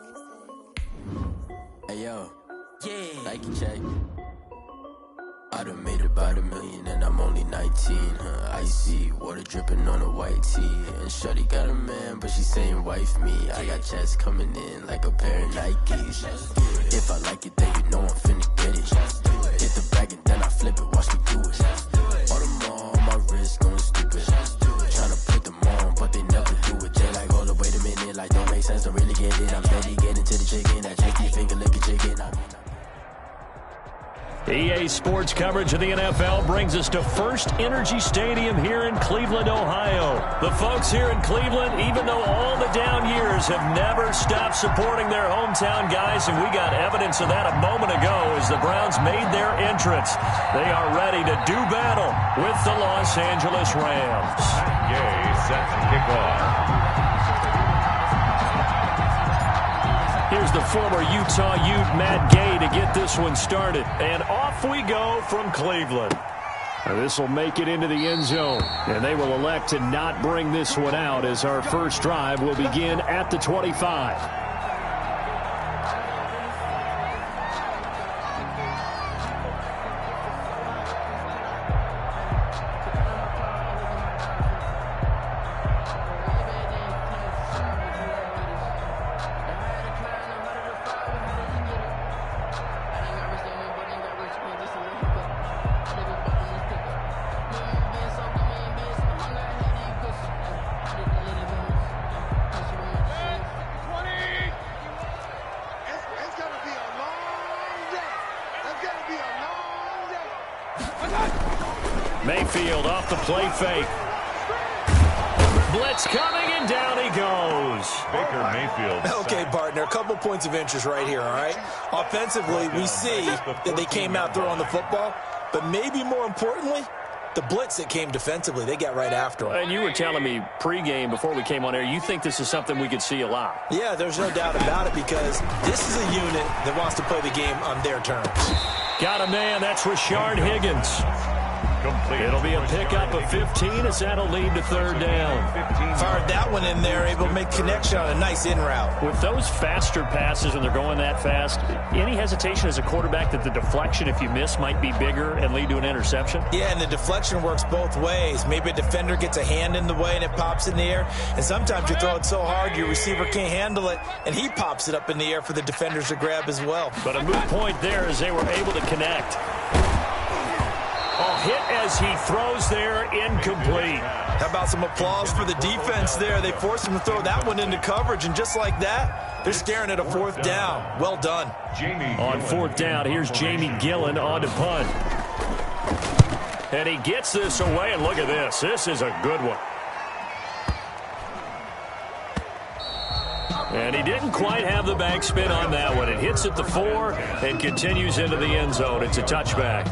Hey yo, yeah, Nike check. I done made about $1 million and I'm only 19, icy, water dripping on a white tee. And shorty got a man, but she saying wife me. I got checks coming in like a pair of Nikes. If I like it, then you know I'm finna get it. Hit the bag and then I flip it, watch me do it. All the more on my wrist going stupid. Tryna put them on, but they never do it. They like, hold up, wait a minute, like don't make sense, don't really get it. I'm steady getting to the chicken, that chicky finger licking chicken. EA Sports coverage of the NFL brings us to First Energy Stadium here in Cleveland, Ohio. The folks here in Cleveland, even though all the down years, have never stopped supporting their hometown guys, and we got evidence of that a moment ago as the Browns made their entrance. They are ready to do battle with the Los Angeles Rams. Gay set to kick off. Here's the former Utah Ute, Matt Gay, to get this one started. And off we go from Cleveland. This will make it into the end zone. And they will elect to not bring this one out as our first drive will begin at the 25. Mayfield off the play fake. Blitz coming, and down he goes. Baker Mayfield. Okay, partner, a couple points of interest right here, all right? Offensively, we see that they came out throwing the football, but maybe more importantly, the blitz that came defensively, they got right after him. And you were telling me pregame before we came on air, you think this is something we could see a lot. Yeah, there's no doubt about it because this is a unit that wants to play the game on their terms. Got a man, that's Rashard Higgins. It'll be a pickup of 15 as that'll lead to third down. Fired that one in there, able to make connection on a nice in route. With those faster passes when they're going that fast, any hesitation as a quarterback that the deflection, if you miss, might be bigger and lead to an interception? Yeah, and the deflection works both ways. Maybe a defender gets a hand in the way and it pops in the air, and sometimes you throw it so hard your receiver can't handle it, and he pops it up in the air for the defenders to grab as well. But a moot point there as they were able to connect. Hit as he throws there, incomplete. How about some applause for the defense there? They forced him to throw that one into coverage, and just like that, they're staring at a fourth down. Well done. On fourth down, here's Jamie Gillen on to punt. And he gets this away, and look at this. This is a good one. And he didn't quite have the backspin on that one. It hits at the 4 and continues into the end zone. It's a touchback.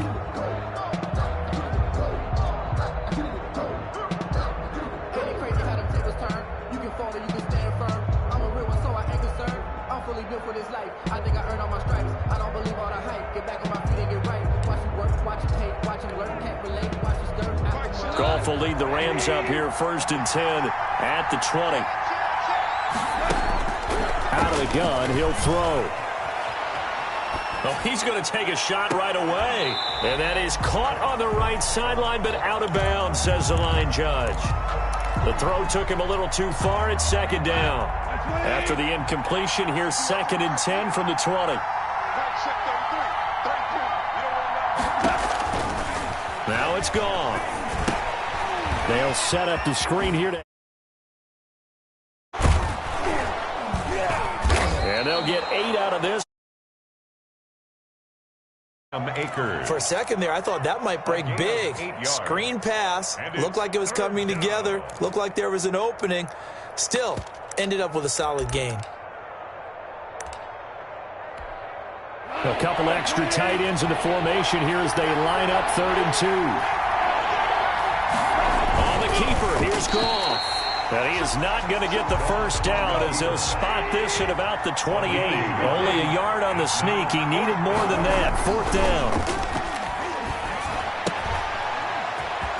For this life, I think I earned all my stripes. I don't believe all the hype. Get back on my feet and get right. Watch him work, watch him hate, watch him work, can't relate, watch his dirt. Goff will lead the Rams up here, 1st and 10 at the 20. Out of the gun, he'll throw. Oh, he's going to take a shot right away. And that is caught on the right sideline, but out of bounds, says the line judge. The throw took him a little too far. It's 2nd down. After the incompletion, here's 2nd and 10 from the 20. Now it's gone. They'll set up the screen here. And they'll get 8 out of this. For a second there, I thought that might break big. Screen pass. Looked like it was coming together. Looked like there was an opening. Still, ended up with a solid gain. A couple extra tight ends in the formation here as they line up 3rd and 2. On the keeper, here's Goff. And he is not going to get the first down as they'll spot this at about the 28. Only a yard on the sneak. He needed more than that. 4th down.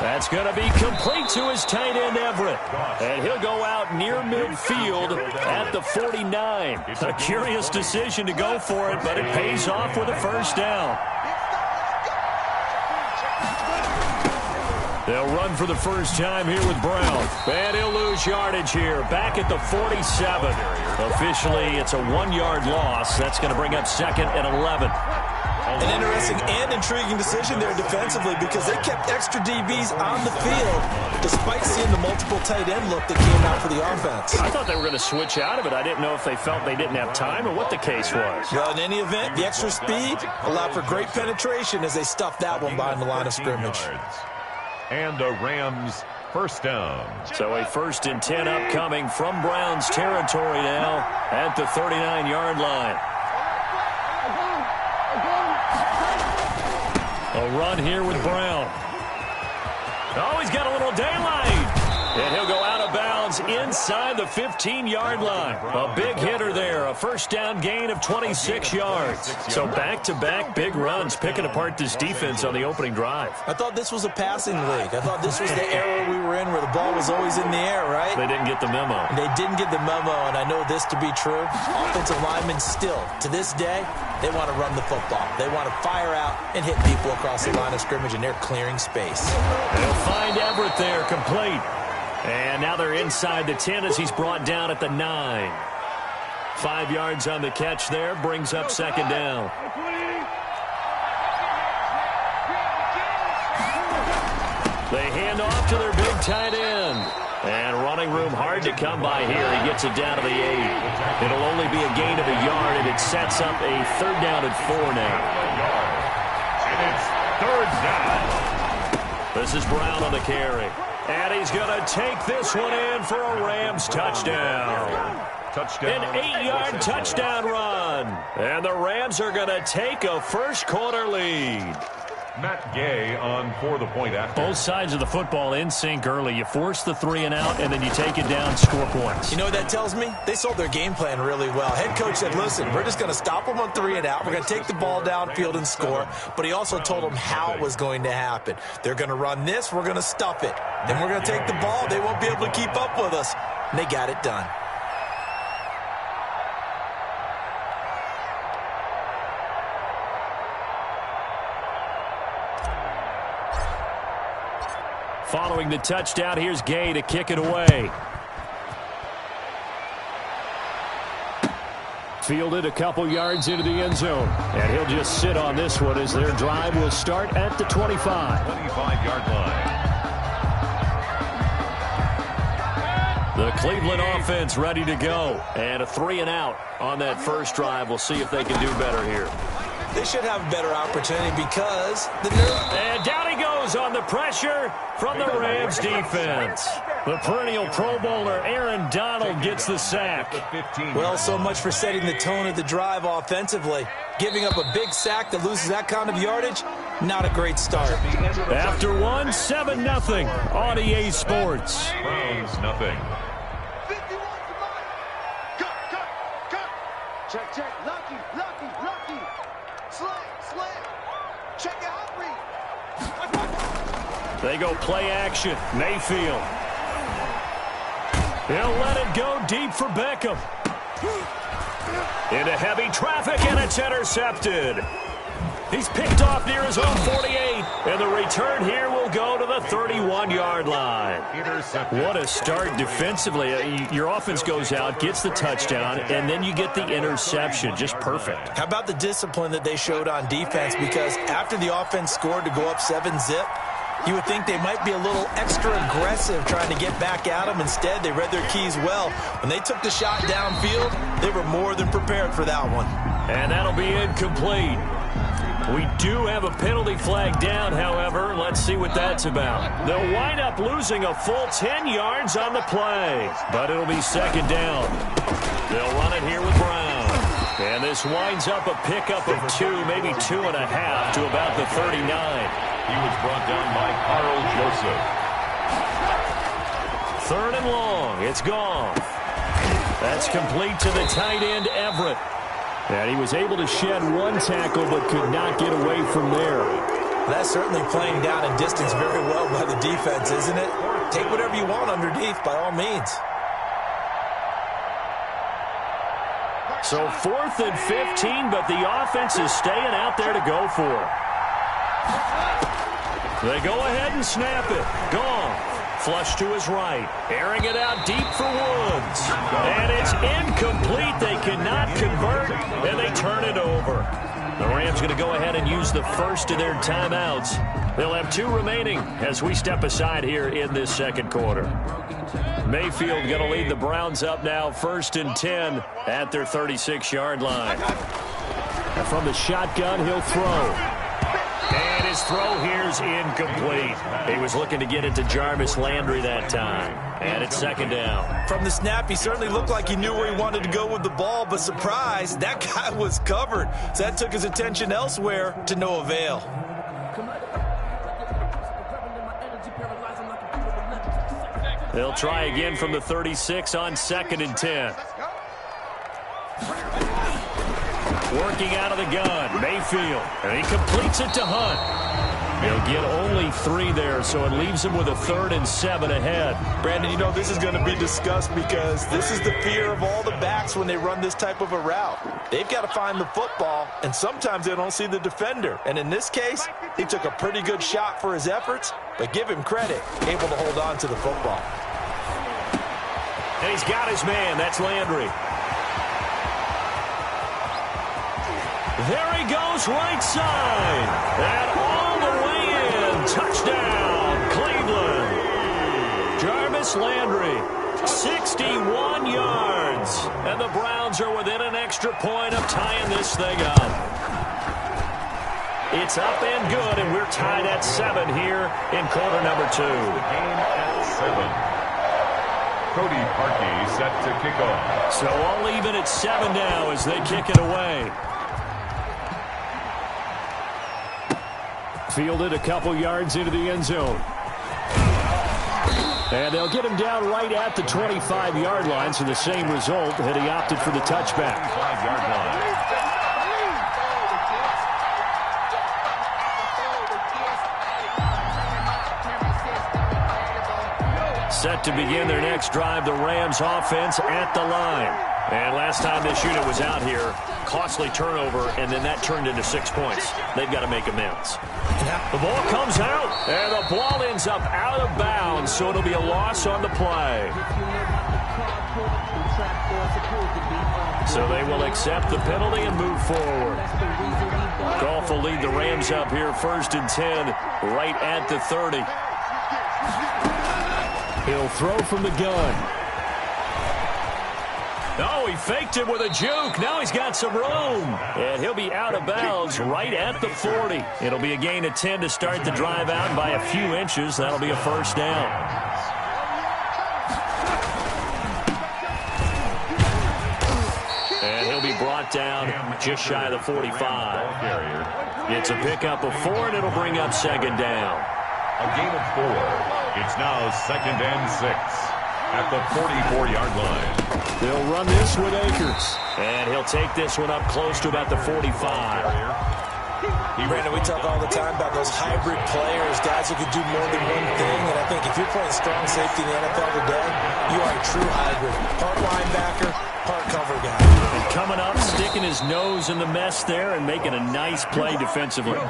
That's going to be complete to his tight end, Everett. And he'll go out near midfield at the 49. A curious decision to go for it, but it pays off with a first down. They'll run for the first time here with Brown. And he'll lose yardage here. Back at the 47. Officially, it's a 1-yard loss. That's going to bring up 2nd and 11. An interesting and intriguing decision there defensively because they kept extra DBs on the field despite seeing the multiple tight end look that came out for the offense. I thought they were going to switch out of it. I didn't know if they felt they didn't have time or what the case was. Well, in any event, the extra speed allowed for great penetration as they stuffed that one behind the line of scrimmage. And a Rams first down. So a 1st and 10 upcoming from Browns territory now at the 39-yard line. A run here with Brown. Oh, he's got a little daylight. And he'll go out of bounds inside the 15-yard line. A big hitter there. A first down gain of 26 yards. So back-to-back big runs picking apart this defense on the opening drive. I thought this was a passing league. I thought this was the era we were in where the ball was always in the air, right? They didn't get the memo. They didn't get the memo, and I know this to be true. Offensive linemen still, to this day, they want to run the football. They want to fire out and hit people across the line of scrimmage, and they're clearing space. They'll find Everett there, complete. And now they're inside the 10 as he's brought down at the 9. 5 yards on the catch there, brings up 2nd down. They hand off to their big tight end. And running room hard to come by here. He gets it down to the 8. It'll only be a gain of a yard, and it sets up a 3rd down and 4 now. And it's 3rd down. This is Brown on the carry. And he's going to take this one in for a Rams touchdown. An 8-yard touchdown run. And the Rams are going to take a first-quarter lead. Matt Gay on for the point after. Both sides of the football in sync early. You force the 3 and out, and then you take it down, score points. You know what that tells me? They sold their game plan really well. Head coach said, listen, we're just going to stop them on 3 and out. We're going to take the ball downfield and score. But he also told them how it was going to happen. They're going to run this. We're going to stuff it. Then we're going to take the ball. They won't be able to keep up with us. And they got it done. Following the touchdown, here's Gay to kick it away. Fielded a couple yards into the end zone. And he'll just sit on this one as their drive will start at the 25. 25-yard line. The Cleveland offense ready to go. And a 3 and out on that first drive. We'll see if they can do better here. They should have a better opportunity because and down he goes on the pressure from the Rams defense. The perennial Pro Bowler Aaron Donald gets the sack. Well, so much for setting the tone of the drive offensively. Giving up a big sack that loses that kind of yardage, not a great start. After one, 7-0 on EA Sports. Browns nothing. Check. Lucky. Slam. Check out. They go play action. Mayfield. He'll let it go deep for Beckham. Into heavy traffic, and it's intercepted. He's picked off near his own 48, and the return here will go to the 31-yard line. What a start defensively. Your offense goes out, gets the touchdown, and then you get the interception. Just perfect. How about the discipline that they showed on defense? Because after the offense scored to go up 7-zip, you would think they might be a little extra aggressive trying to get back at them. Instead, they read their keys well. When they took the shot downfield, they were more than prepared for that one. And that'll be incomplete. We do have a penalty flag down, however. Let's see what that's about. They'll wind up losing a full 10 yards on the play, but it'll be 2nd down. They'll run it here with Brown. And this winds up a pickup of 2, maybe 2.5 to about the 39. He was brought down by Carl Joseph. 3rd and long. It's gone. That's complete to the tight end, Everett. And he was able to shed one tackle but could not get away from there. That's certainly playing down and distance very well by the defense, isn't it? Take whatever you want underneath, by all means. So 4th and 15, but the offense is staying out there to go for it. They go ahead and snap it. Gone. Flush to his right. Airing it out deep for Woods. And it's incomplete. They cannot convert, and they turn it over. The Rams going to go ahead and use the first of their timeouts. They'll have 2 remaining as we step aside here in this second quarter. Mayfield going to lead the Browns up now, 1st and 10 at their 36-yard line. And from the shotgun, he'll throw. And his throw here's incomplete. He was looking to get it to Jarvis Landry that time. And it's 2nd down. From the snap, he certainly looked like he knew where he wanted to go with the ball, but surprise, that guy was covered. So that took his attention elsewhere to no avail. They'll try again from the 36 on 2nd and 10. Working out of the gun, Mayfield, and he completes it to Hunt. He'll get only 3 there, so it leaves him with a 3rd and 7 ahead. Brandon, you know this is going to be discussed because this is the fear of all the backs when they run this type of a route. They've got to find the football, and sometimes they don't see the defender. And in this case, he took a pretty good shot for his efforts, but give him credit, able to hold on to the football. And he's got his man. That's Landry. There he goes, right side. And all the way in. Touchdown, Cleveland. Jarvis Landry, 61 yards. And the Browns are within an extra point of tying this thing up. It's up and good, and we're tied at 7 here in quarter number 2. The game at 7. Cody Parkey set to kick off. So all even at 7 now as they kick it away. Fielded a couple yards into the end zone. And they'll get him down right at the 25-yard line, so the same result had he opted for the touchback. 5-yard line. Set to begin their next drive, the Rams offense at the line. And last time this unit was out here, costly turnover, and then that turned into 6 points. They've got to make amends. The ball comes out, and the ball ends up out of bounds, so it'll be a loss on the play. So they will accept the penalty and move forward. Goff will lead the Rams up here, 1st and 10, right at the 30. He'll throw from the gun. Oh, he faked him with a juke. Now he's got some room. And he'll be out of bounds right at the 40. It'll be a gain of 10 to start the drive out by a few inches. That'll be a 1st down. And he'll be brought down just shy of the 45. It's a pickup of 4, and it'll bring up 2nd down. A gain of 4. It's now 2nd and 6 at the 44-yard line. They'll run this with Akers. And he'll take this one up close to about the 45. Brandon, we talk all the time about those hybrid players, guys who can do more than one thing. And I think if you're playing strong safety in the NFL today, you are a true hybrid. Part linebacker, part cover guy. And coming up, sticking his nose in the mess there and making a nice play defensively.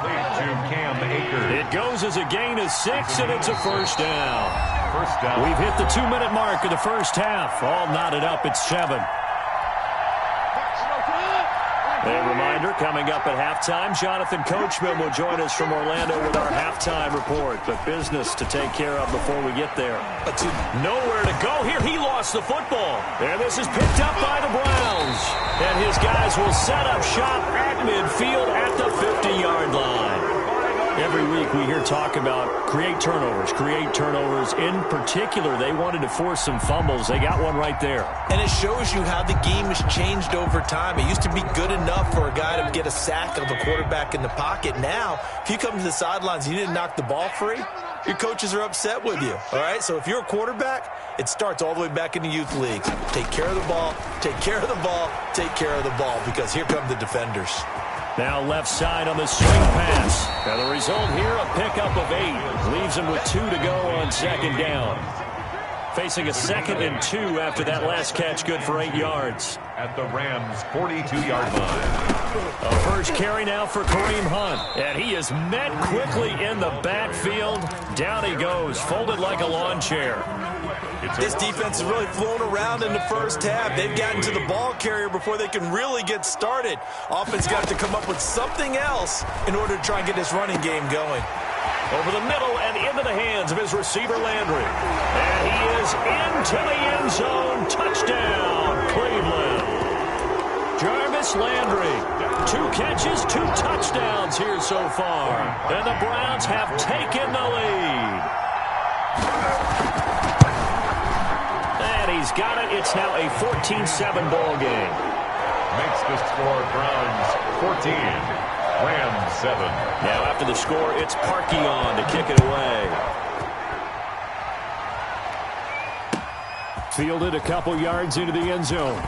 It goes as a gain of 6, and it's a 1st down. We've hit the 2-minute mark of the first half. All knotted up at 7. A reminder, coming up at halftime, Jonathan Coachman will join us from Orlando with our halftime report. But business to take care of before we get there. Nowhere to go here. He lost the football. And this is picked up by the Browns. And his guys will set up shop at midfield at the 50-yard line. Every week we hear talk about create turnovers. In particular, they wanted to force some fumbles. They got one right there. And it shows you how the game has changed over time. It used to be good enough for a guy to get a sack of a quarterback in the pocket. Now, if you come to the sidelines and you didn't knock the ball free, your coaches are upset with you. All right? So if you're a quarterback, it starts all the way back in the youth leagues. Take care of the ball, take care of the ball, take care of the ball, because here come the defenders. Now left side on the swing pass. Now the result here, a pickup of 8. Leaves him with 2 to go on second down. Facing a 2nd and 2 after that last catch, good for 8 yards. At the Rams' 42-yard line. A first carry now for Kareem Hunt. And he is met quickly in the backfield. Down he goes, folded like a lawn chair. This defense has really flown around in the first half. They've gotten to the ball carrier before they can really get started. Offense got to come up with something else in order to try and get this running game going. Over the middle and into the hands of his receiver, Landry. And he is into the end zone. Touchdown, Cleveland. Jarvis Landry. 2 catches, 2 touchdowns here so far. And the Browns have taken the lead. And he's got it. It's now a 14-7 ball game. Makes the score Browns 14. Rams 7. Now after the score, it's Parkey on to kick it away. Fielded a couple yards into the end zone.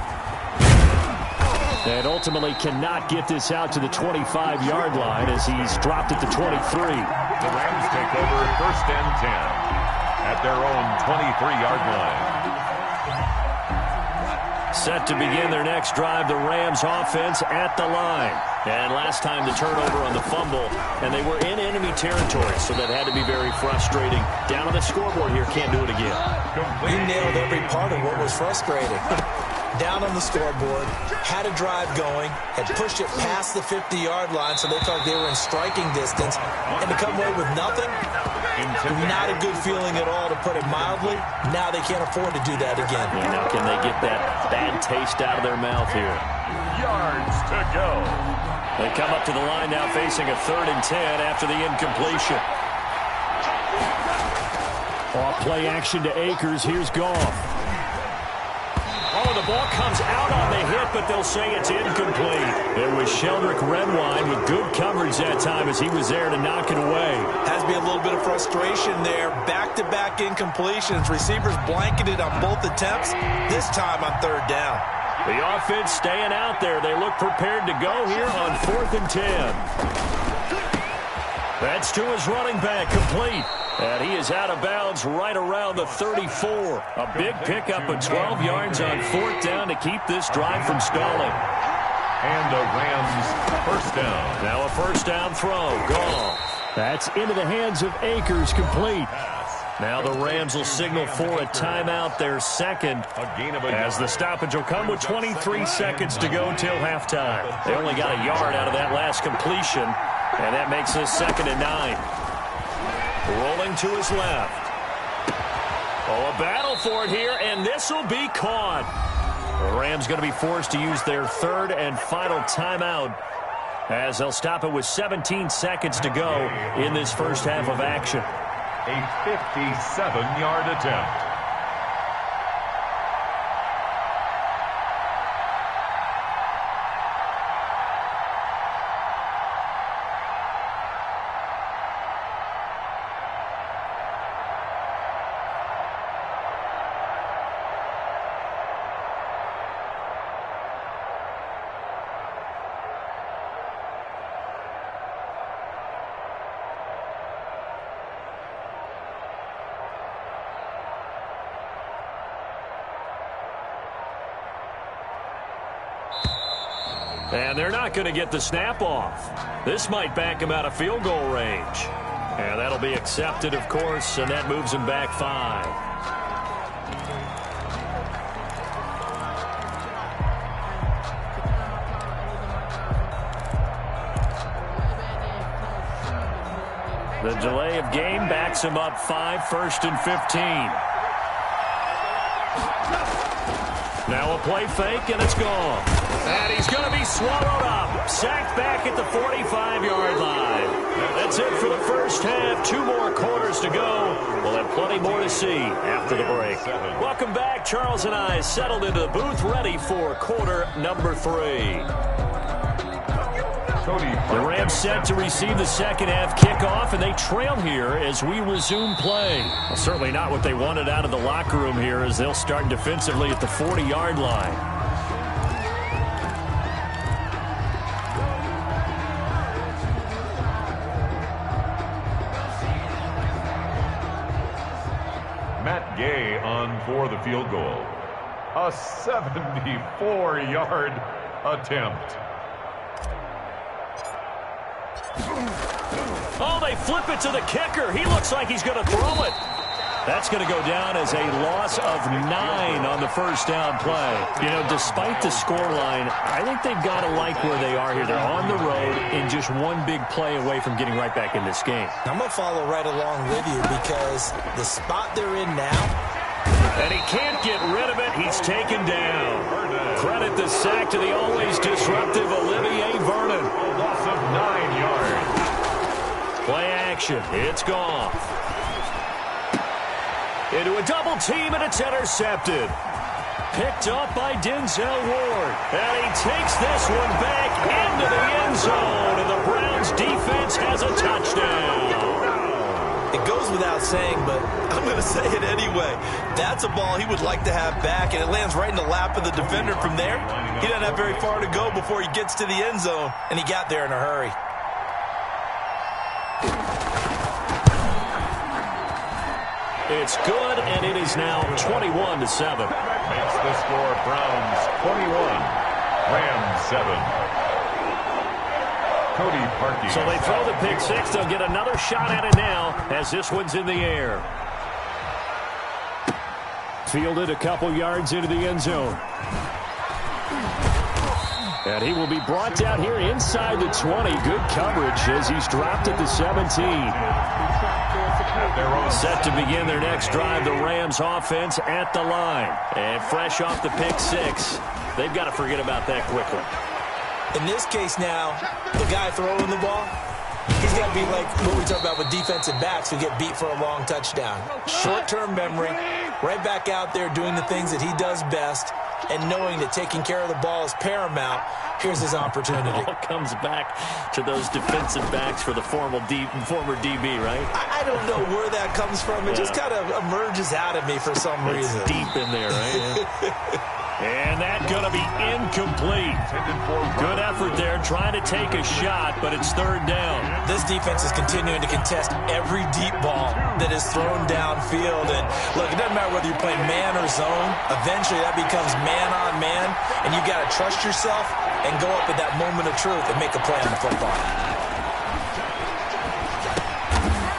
And ultimately cannot get this out to the 25-yard line as he's dropped at the 23. The Rams take over 1st and 10 at their own 23-yard line. Set to begin their next drive, the Rams offense at the line. And last time the turnover on the fumble, and they were in enemy territory, so that had to be very frustrating. Down on the scoreboard here, can't do it again. You nailed every part of what was frustrating. Down on the scoreboard, had a drive going, had pushed it past the 50-yard line, so they felt they were in striking distance, and to come away with nothing, not a good feeling at all, to put it mildly. Now they can't afford to do that again. Yeah, now can they get that bad taste out of their mouth here? Yards to go. They come up to the line now facing a 3rd and 10 after the incompletion. Off play action to Akers. Here's Goff. Oh, the ball comes out on the hit, but they'll say it's incomplete. It was Sheldrick Redwine with good coverage that time as he was there to knock it away. Has to be a little bit of frustration there. Back-to-back incompletions. Receivers blanketed on both attempts, this time on 3rd down. The offense staying out there. They look prepared to go here on 4th and 10. That's to his running back, complete. And he is out of bounds right around the 34. A big pickup of 12 yards on 4th down to keep this drive from stalling. And the Rams' 1st down. Now a 1st down throw. Goff. That's into the hands of Akers, complete. Now the Rams will signal for a timeout, their 2nd, as the stoppage will come with 23 seconds to go till halftime. They only got a yard out of that last completion, and that makes this 2nd and 9. Rolling to his left. Oh, a battle for it here, and this will be caught. The Rams going to be forced to use their 3rd and final timeout as they'll stop it with 17 seconds to go in this first half of action. A 57-yard attempt. And they're not going to get the snap off. This might back him out of field goal range. And that'll be accepted, of course, and that moves him back 5. The delay of game backs him up 5, 1st and 15. Now a play fake, and it's gone. And he's going to be swallowed up. Sacked back at the 45-yard line. That's it for the first half. 2 more quarters to go. We'll have plenty more to see after the break. Welcome back. Charles and I settled into the booth, ready for quarter number 3. The Rams set to receive the second half kickoff, and they trail here as we resume play. Well, certainly not what they wanted out of the locker room here as they'll start defensively at the 40-yard line. Matt Gay on for the field goal. A 74-yard attempt. Oh, they flip it to the kicker. He looks like he's going to throw it. That's going to go down as a loss of 9 on the first down play. You know, despite the scoreline, I think they've got to like where they are here. They're on the road and just one big play away from getting right back in this game. I'm going to follow right along with you because the spot they're in now. And he can't get rid of it. He's taken down. Credit the sack to the always disruptive Olivier Vernon. A loss of 9 yards. Play action. It's gone. Into a double team, and it's intercepted. Picked up by Denzel Ward. And he takes this one back into the end zone, and the Browns defense has a touchdown. It goes without saying, but I'm going to say it anyway. That's a ball he would like to have back, and it lands right in the lap of the defender from there. He doesn't have very far to go before he gets to the end zone, and he got there in a hurry. It's good, and it is now 21-7. Makes the score Browns 21, Rams 7. Cody Parkey. So they throw the pick six. They'll get another shot at it now as this one's in the air. Fielded a couple yards into the end zone. And he will be brought down here inside the 20. Good coverage as he's dropped at the 17. Set to begin their next drive, the Rams offense at the line. And fresh off the pick six, they've got to forget about that quickly. In this case now, the guy throwing the ball, he's got to be like what we talk about with defensive backs who get beat for a long touchdown. Short-term memory, right back out there doing the things that he does best, and knowing that taking care of the ball is paramount. Here's his opportunity. It all comes back to those defensive backs for the former DB, right? I don't know where that comes from. It just kind of emerges out of me for some reason. It's deep in there, right? And that's going to be incomplete. Good effort there, trying to take a shot, but it's third down. This defense is continuing to contest every deep ball that is thrown downfield. And look, it doesn't matter whether you're playing man or zone. Eventually, that becomes man on man, and you've got to trust yourself and go up at that moment of truth and make a play on the football.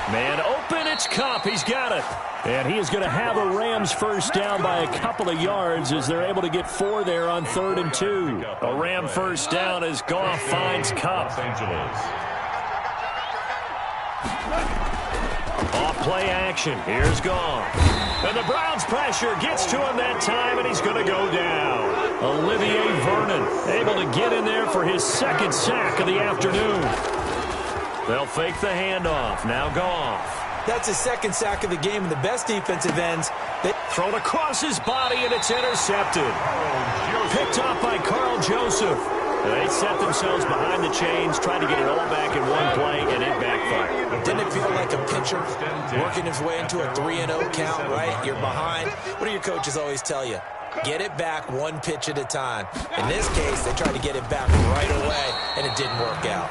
Man open, it's Kupp. He's got it. And he is going to have a Rams first down by a couple of yards as they're able to get 4 there on 3rd and 2. A Ram first down as Goff finds Kupp. Off play action. Here's Goff. And the Browns pressure gets to him that time, and he's going to go down. Olivier Vernon able to get in there for his second sack of the afternoon. They'll fake the handoff. Now Goff. That's his second sack of the game, and the best defensive ends. Thrown across his body, and it's intercepted. Picked off by Carl Joseph. They set themselves behind the chains, tried to get it all back in one play, and it backfired. Didn't it feel like a pitcher working his way into a 3-0 count, right? You're behind. What do your coaches always tell you? Get it back one pitch at a time. In this case, they tried to get it back right away, and it didn't work out.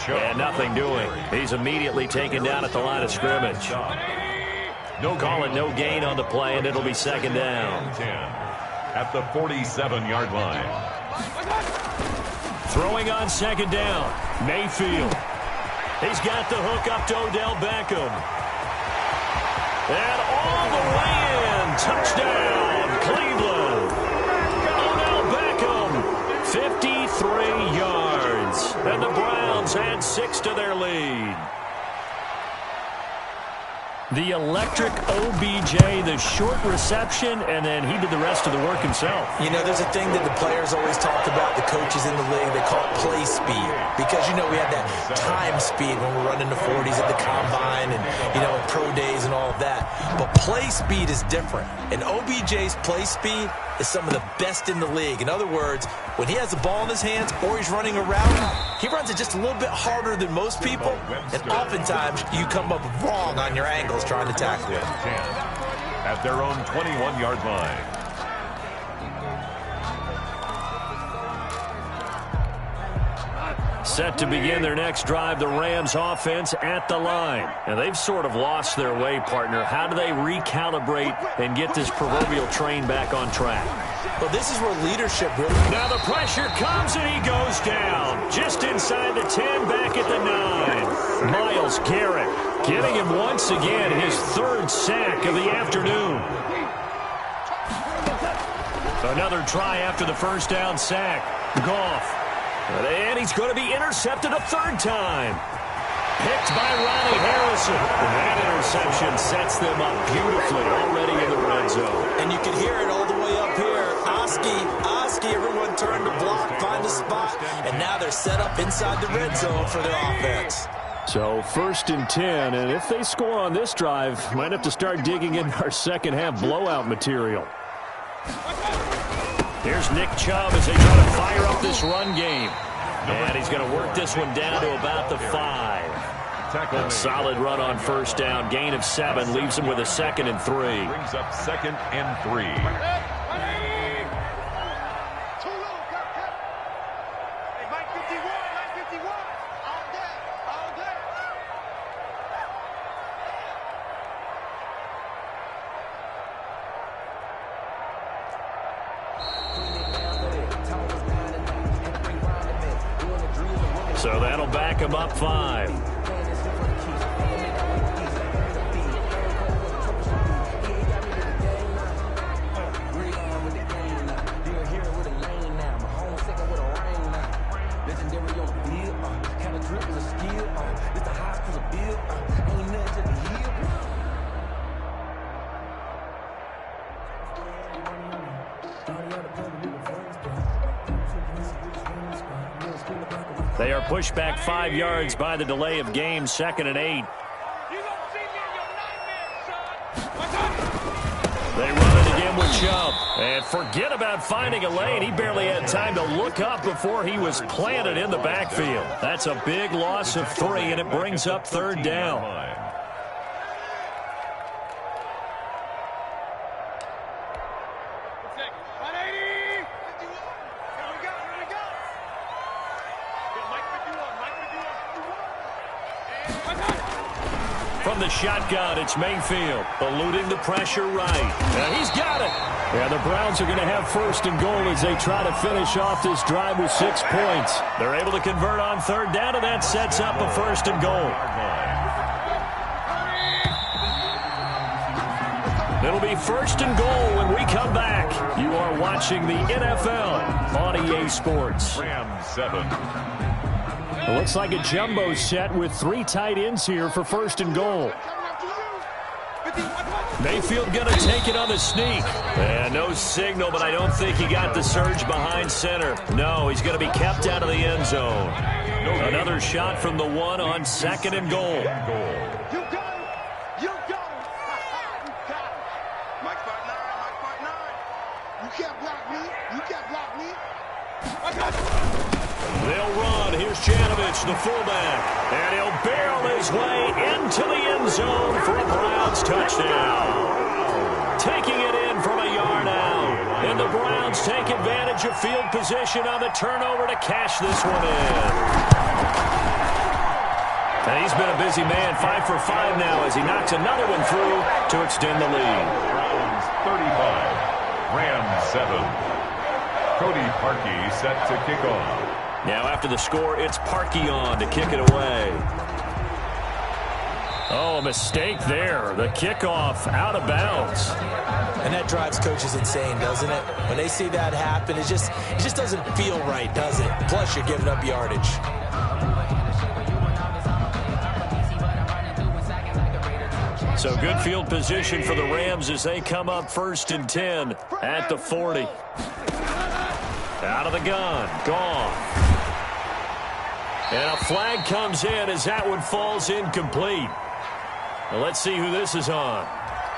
And nothing doing. He's immediately taken down at the line of scrimmage. Call it no gain on the play, and it'll be second down. At the 47-yard line. Throwing on second down, Mayfield. He's got the hook up to Odell Beckham. And all the way in. Touchdown, Cleveland. Odell Beckham, 53 yards. And the Browns add 6 to their lead. The electric OBJ, the short reception, and then he did the rest of the work himself. You know, there's a thing that the players always talk about, the coaches in the league, they call it play speed. Because, you know, we had that time speed when we're running the 40s at the combine and, you know, pro days and all of that. But play speed is different. And OBJ's play speed is some of the best in the league. In other words, when he has the ball in his hands or he's running around, he runs it just a little bit harder than most people. And oftentimes, you come up wrong on your angles trying to tackle it. At their own 21-yard line. Set to begin their next drive, the Rams offense at the line. And they've sort of lost their way, partner. How do they recalibrate and get this proverbial train back on track? Well, this is where leadership really... Now the pressure comes and he goes down. Just inside the 10, back at the 9. Myles Garrett getting him once again his 3rd sack of the afternoon. Another try after the first down sack. Goff. And he's going to be intercepted a 3rd time. Picked by Ronnie Harrison. And that interception sets them up beautifully already in the red zone. And you can hear it all the way up here. Oski, everyone turned to block, find a spot, and now they're set up inside the red zone for their offense. So 1st and 10, and if they score on this drive, might have to start digging in our second half blowout material. Here's Nick Chubb as they try to fire up this run game. And he's going to work this one down to about the 5. A solid run on 1st down. Gain of 7 leaves him with a 2nd and 3. Brings up 2nd and 3. So that'll back him up 5. They are pushed back 5 yards by the delay of game, 2nd and 8. They run it again with Chubb. And forget about finding a lane. He barely had time to look up before he was planted in the backfield. That's a big loss of 3, and it brings up 3rd down. From the shotgun, it's Mayfield, eluding the pressure right. And he's got it. Yeah, the Browns are going to have 1st and goal as they try to finish off this drive with 6 points. They're able to convert on 3rd down, and that sets up a 1st and goal. It'll be 1st and goal when we come back. You are watching the NFL on EA Sports. Rams 7. It looks like a jumbo set with 3 tight ends here for 1st and goal. Mayfield going to take it on the sneak. And no signal, but I don't think he got the surge behind center. No, he's going to be kept out of the end zone. Another shot from the 1 on 2nd and goal. You got it. You got it. You got it. Mike 5'9", You can't block me. You can't block me. I got it. They'll run. Here's Janovich, the fullback. And he'll barrel his way into the end zone for a Browns touchdown. Taking it in from a yard out. And the Browns take advantage of field position on the turnover to cash this one in. And he's been a busy man, 5 for 5 now as he knocks another one through to extend the lead. Browns 35, Rams 7. Cody Parkey set to kick off. Now after the score, it's Parkey on to kick it away. Oh, a mistake there. The kickoff out of bounds. And that drives coaches insane, doesn't it? When they see that happen, it just doesn't feel right, does it? Plus, you're giving up yardage. So good field position for the Rams as they come up 1st and 10 at the 40. Out of the gun. Gone. And a flag comes in as that one falls incomplete. Now let's see who this is on.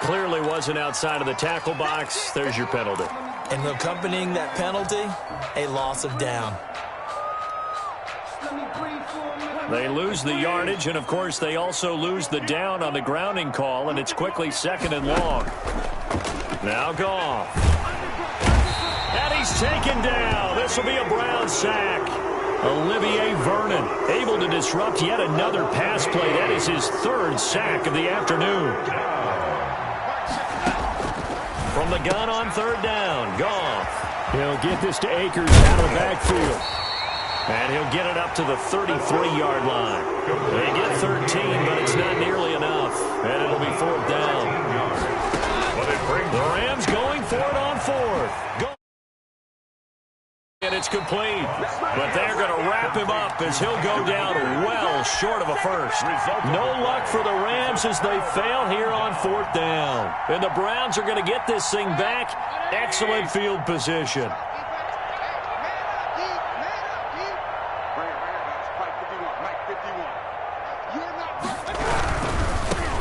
Clearly wasn't outside of the tackle box. There's your penalty. And accompanying that penalty, a loss of down. They lose the yardage, and of course they also lose the down on the grounding call, and it's quickly 2nd and long. Now Goff. And he's taken down. This will be a Brown sack. Olivier Vernon able to disrupt yet another pass play. That is his third sack of the afternoon. From the gun on third down, Goff. He'll get this to Akers out of the backfield. And he'll get it up to the 33-yard line. They get 13, but it's not nearly enough. And it'll be fourth down. The Rams going for it on fourth. And it's complete. But they're going to wrap him up as he'll go down well short of a first. No luck for the Rams as they fail here on fourth down. And the Browns are going to get this thing back. Excellent field position.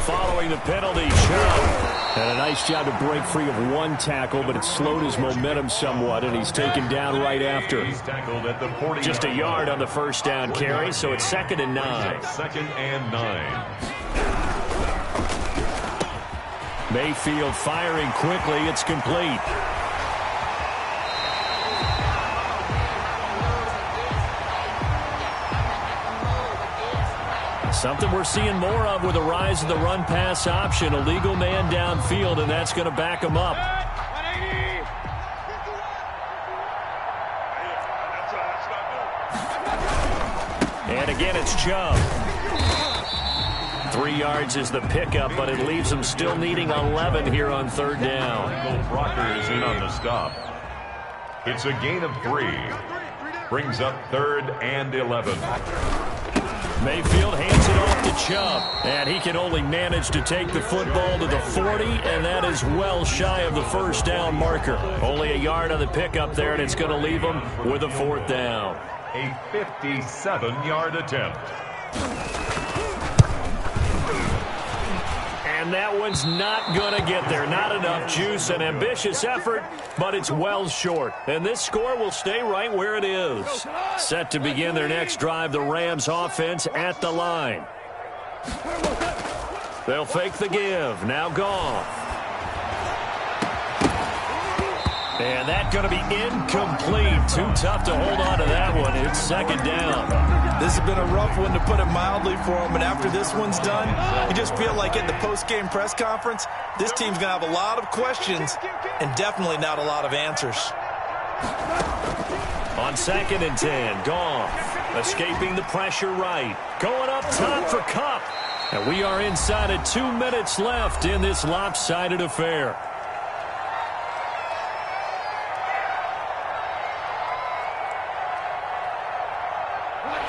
Following the penalty, Chubb. And a nice job to break free of one tackle, but it slowed his momentum somewhat, and he's taken down right after. He's tackled at the 40. Just a yard on the first down carry, so it's 2nd and 9. 2nd and 9. Mayfield firing quickly. It's complete. Something we're seeing more of with the rise of the run-pass option. A legal man downfield, and that's going to back him up. And again, it's Chubb. 3 yards is the pickup, but it leaves him still needing 11 here on third down. Rocker is in on the stop. It's a gain of 3. Brings up 3rd and 11. Mayfield hands it off to Chubb, and he can only manage to take the football to the 40, and that is well shy of the first down marker. Only a yard on the pickup there, and it's going to leave him with a fourth down. A 57-yard attempt. And that one's not going to get there. Not enough juice. An ambitious effort, but it's well short. And this score will stay right where it is. Set to begin their next drive, the Rams offense at the line. They'll fake the give. Now Goff. And that's going to be incomplete. Too tough to hold on to that one. It's 2nd down. This has been a rough one, to put it mildly, for him. And after this one's done, you just feel like at the post-game press conference, this team's going to have a lot of questions and definitely not a lot of answers. On 2nd and 10, Goff escaping the pressure right. Going up top for Kupp. And we are inside of 2 minutes left in this lopsided affair.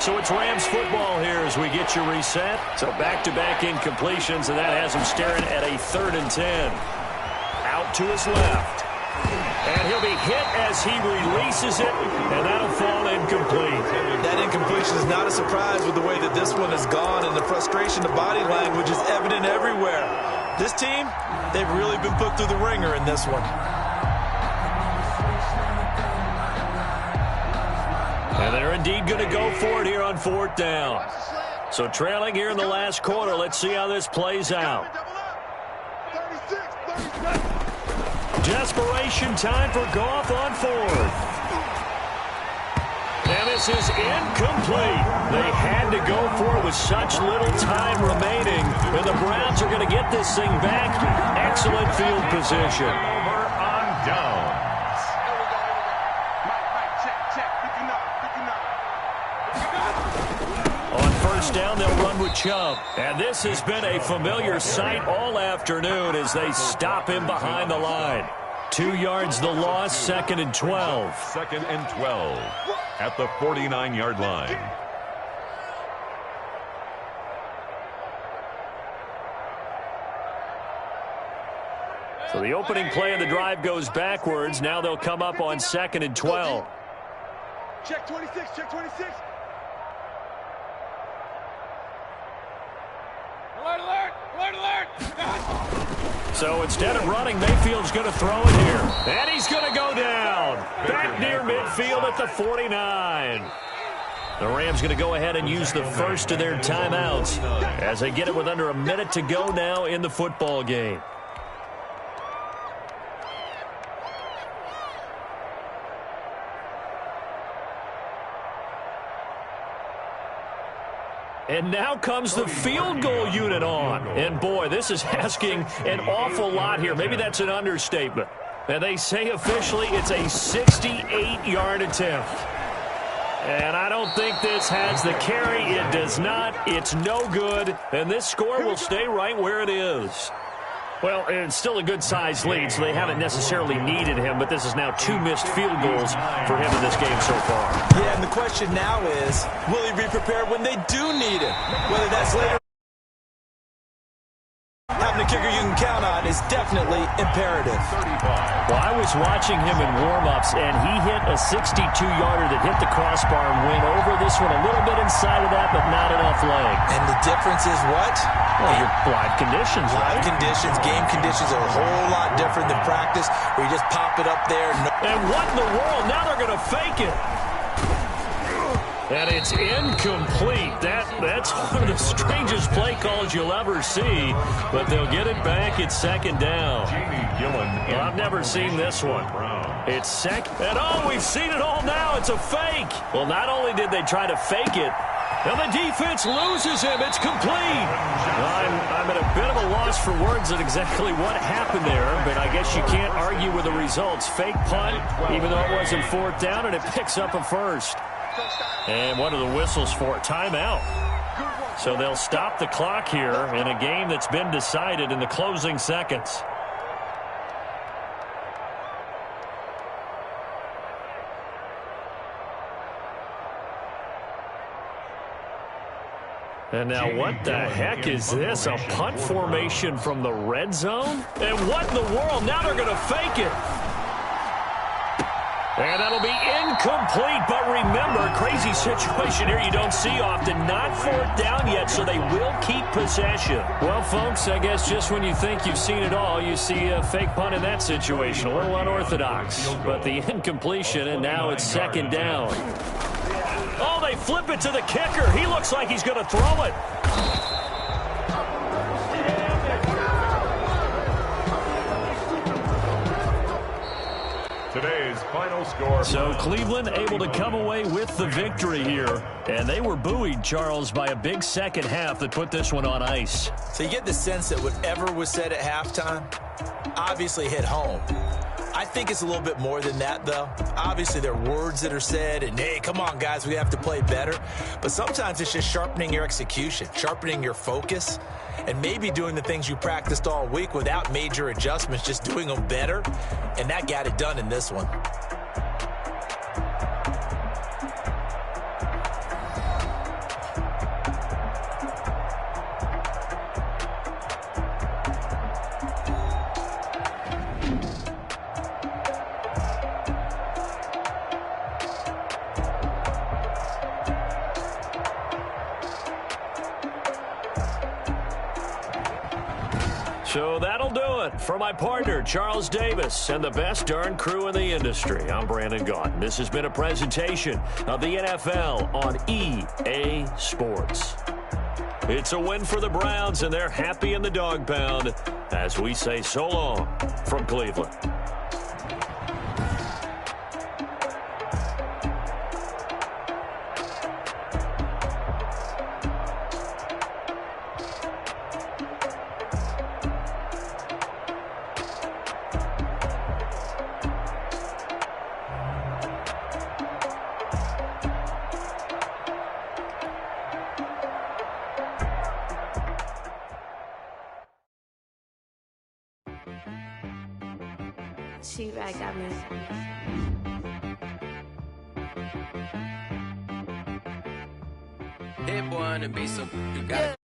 So it's Rams football here as we get you reset. So back-to-back incompletions, and that has him staring at a 3rd and 10. Out to his left. And he'll be hit as he releases it, and that'll fall incomplete. That incompletion is not a surprise with the way that this one has gone, and the frustration, the body language is evident everywhere. This team, they've really been put through the ringer in this one. And they're indeed going to go for it here on fourth down. So trailing here in the last quarter. Let's see how this plays out. Desperation time for Goff on fourth. And this is incomplete. They had to go for it with such little time remaining. And the Browns are going to get this thing back. Excellent field position. Over on downs. On first down, they'll run with Chubb. And this has been a familiar sight all afternoon as they stop him behind the line. 2 yards the loss, 2nd and 12. 2nd and 12 at the 49-yard line. So the opening play of the drive goes backwards. Now they'll come up on 2nd and 12. Check 26, check 26. Alert, alert, alert, alert. So instead of running, Mayfield's going to throw it here. And he's going to go down. Back near midfield at the 49. The Rams going to go ahead and use the first of their timeouts as they get it with under a minute to go now in the football game. And now comes the field goal unit on. And, boy, this is asking an awful lot here. Maybe that's an understatement. And they say officially it's a 68-yard attempt. And I don't think this has the carry. It does not. It's no good. And this score will stay right where it is. Well, it's still a good-sized lead, so they haven't necessarily needed him, but this is now 2 missed field goals for him in this game so far. Yeah, and the question now is, will he be prepared when they do need him? Whether that's later. Having a kicker you can count on is definitely imperative. Well, I was watching him in warm-ups, and he hit a 62-yarder that hit the crossbar and went over this one a little bit inside of that, but not enough leg. And the difference is what? Well, your live conditions, live conditions, game conditions are a whole lot different than practice, where you just pop it up there. And what in the world? Now they're going to fake it. And it's incomplete. That's one of the strangest play calls you'll ever see. But they'll get it back at second down. Well, I've never seen this one. It's second. And, oh, we've seen it all now. It's a fake. Well, not only did they try to fake it, now the defense loses him. It's complete. I'm at a bit of a loss for words at exactly what happened there, but I guess you can't argue with the results. Fake punt, even though it wasn't fourth down, and it picks up a first. And what are the whistles for? Timeout. So they'll stop the clock here in a game that's been decided in the closing seconds. And now what the heck is this? A punt formation from the red zone? And what in the world? Now they're going to fake it. And that'll be incomplete, but remember, crazy situation here you don't see often. Not fourth down yet, so they will keep possession. Well, folks, I guess just when you think you've seen it all, you see a fake punt in that situation. A little unorthodox, but the incompletion, and now it's second down. Oh, they flip it to the kicker. He looks like he's going to throw it. Today's final score. So Cleveland able to come away with the victory here. And they were buoyed, Charles, by a big second half that put this one on ice. So you get the sense that whatever was said at halftime obviously hit home. I think it's a little bit more than that, though. Obviously, there are words that are said, and, hey, come on, guys, we have to play better. But sometimes it's just sharpening your execution, sharpening your focus, and maybe doing the things you practiced all week without major adjustments, just doing them better. And that got it done in this one. So that'll do it for my partner, Charles Davis, and the best darn crew in the industry. I'm Brandon Gaudin. This has been a presentation of the NFL on EA Sports. It's a win for the Browns, and they're happy in the dog pound as we say so long from Cleveland. She-Rag got me. Hit one and be so you got it.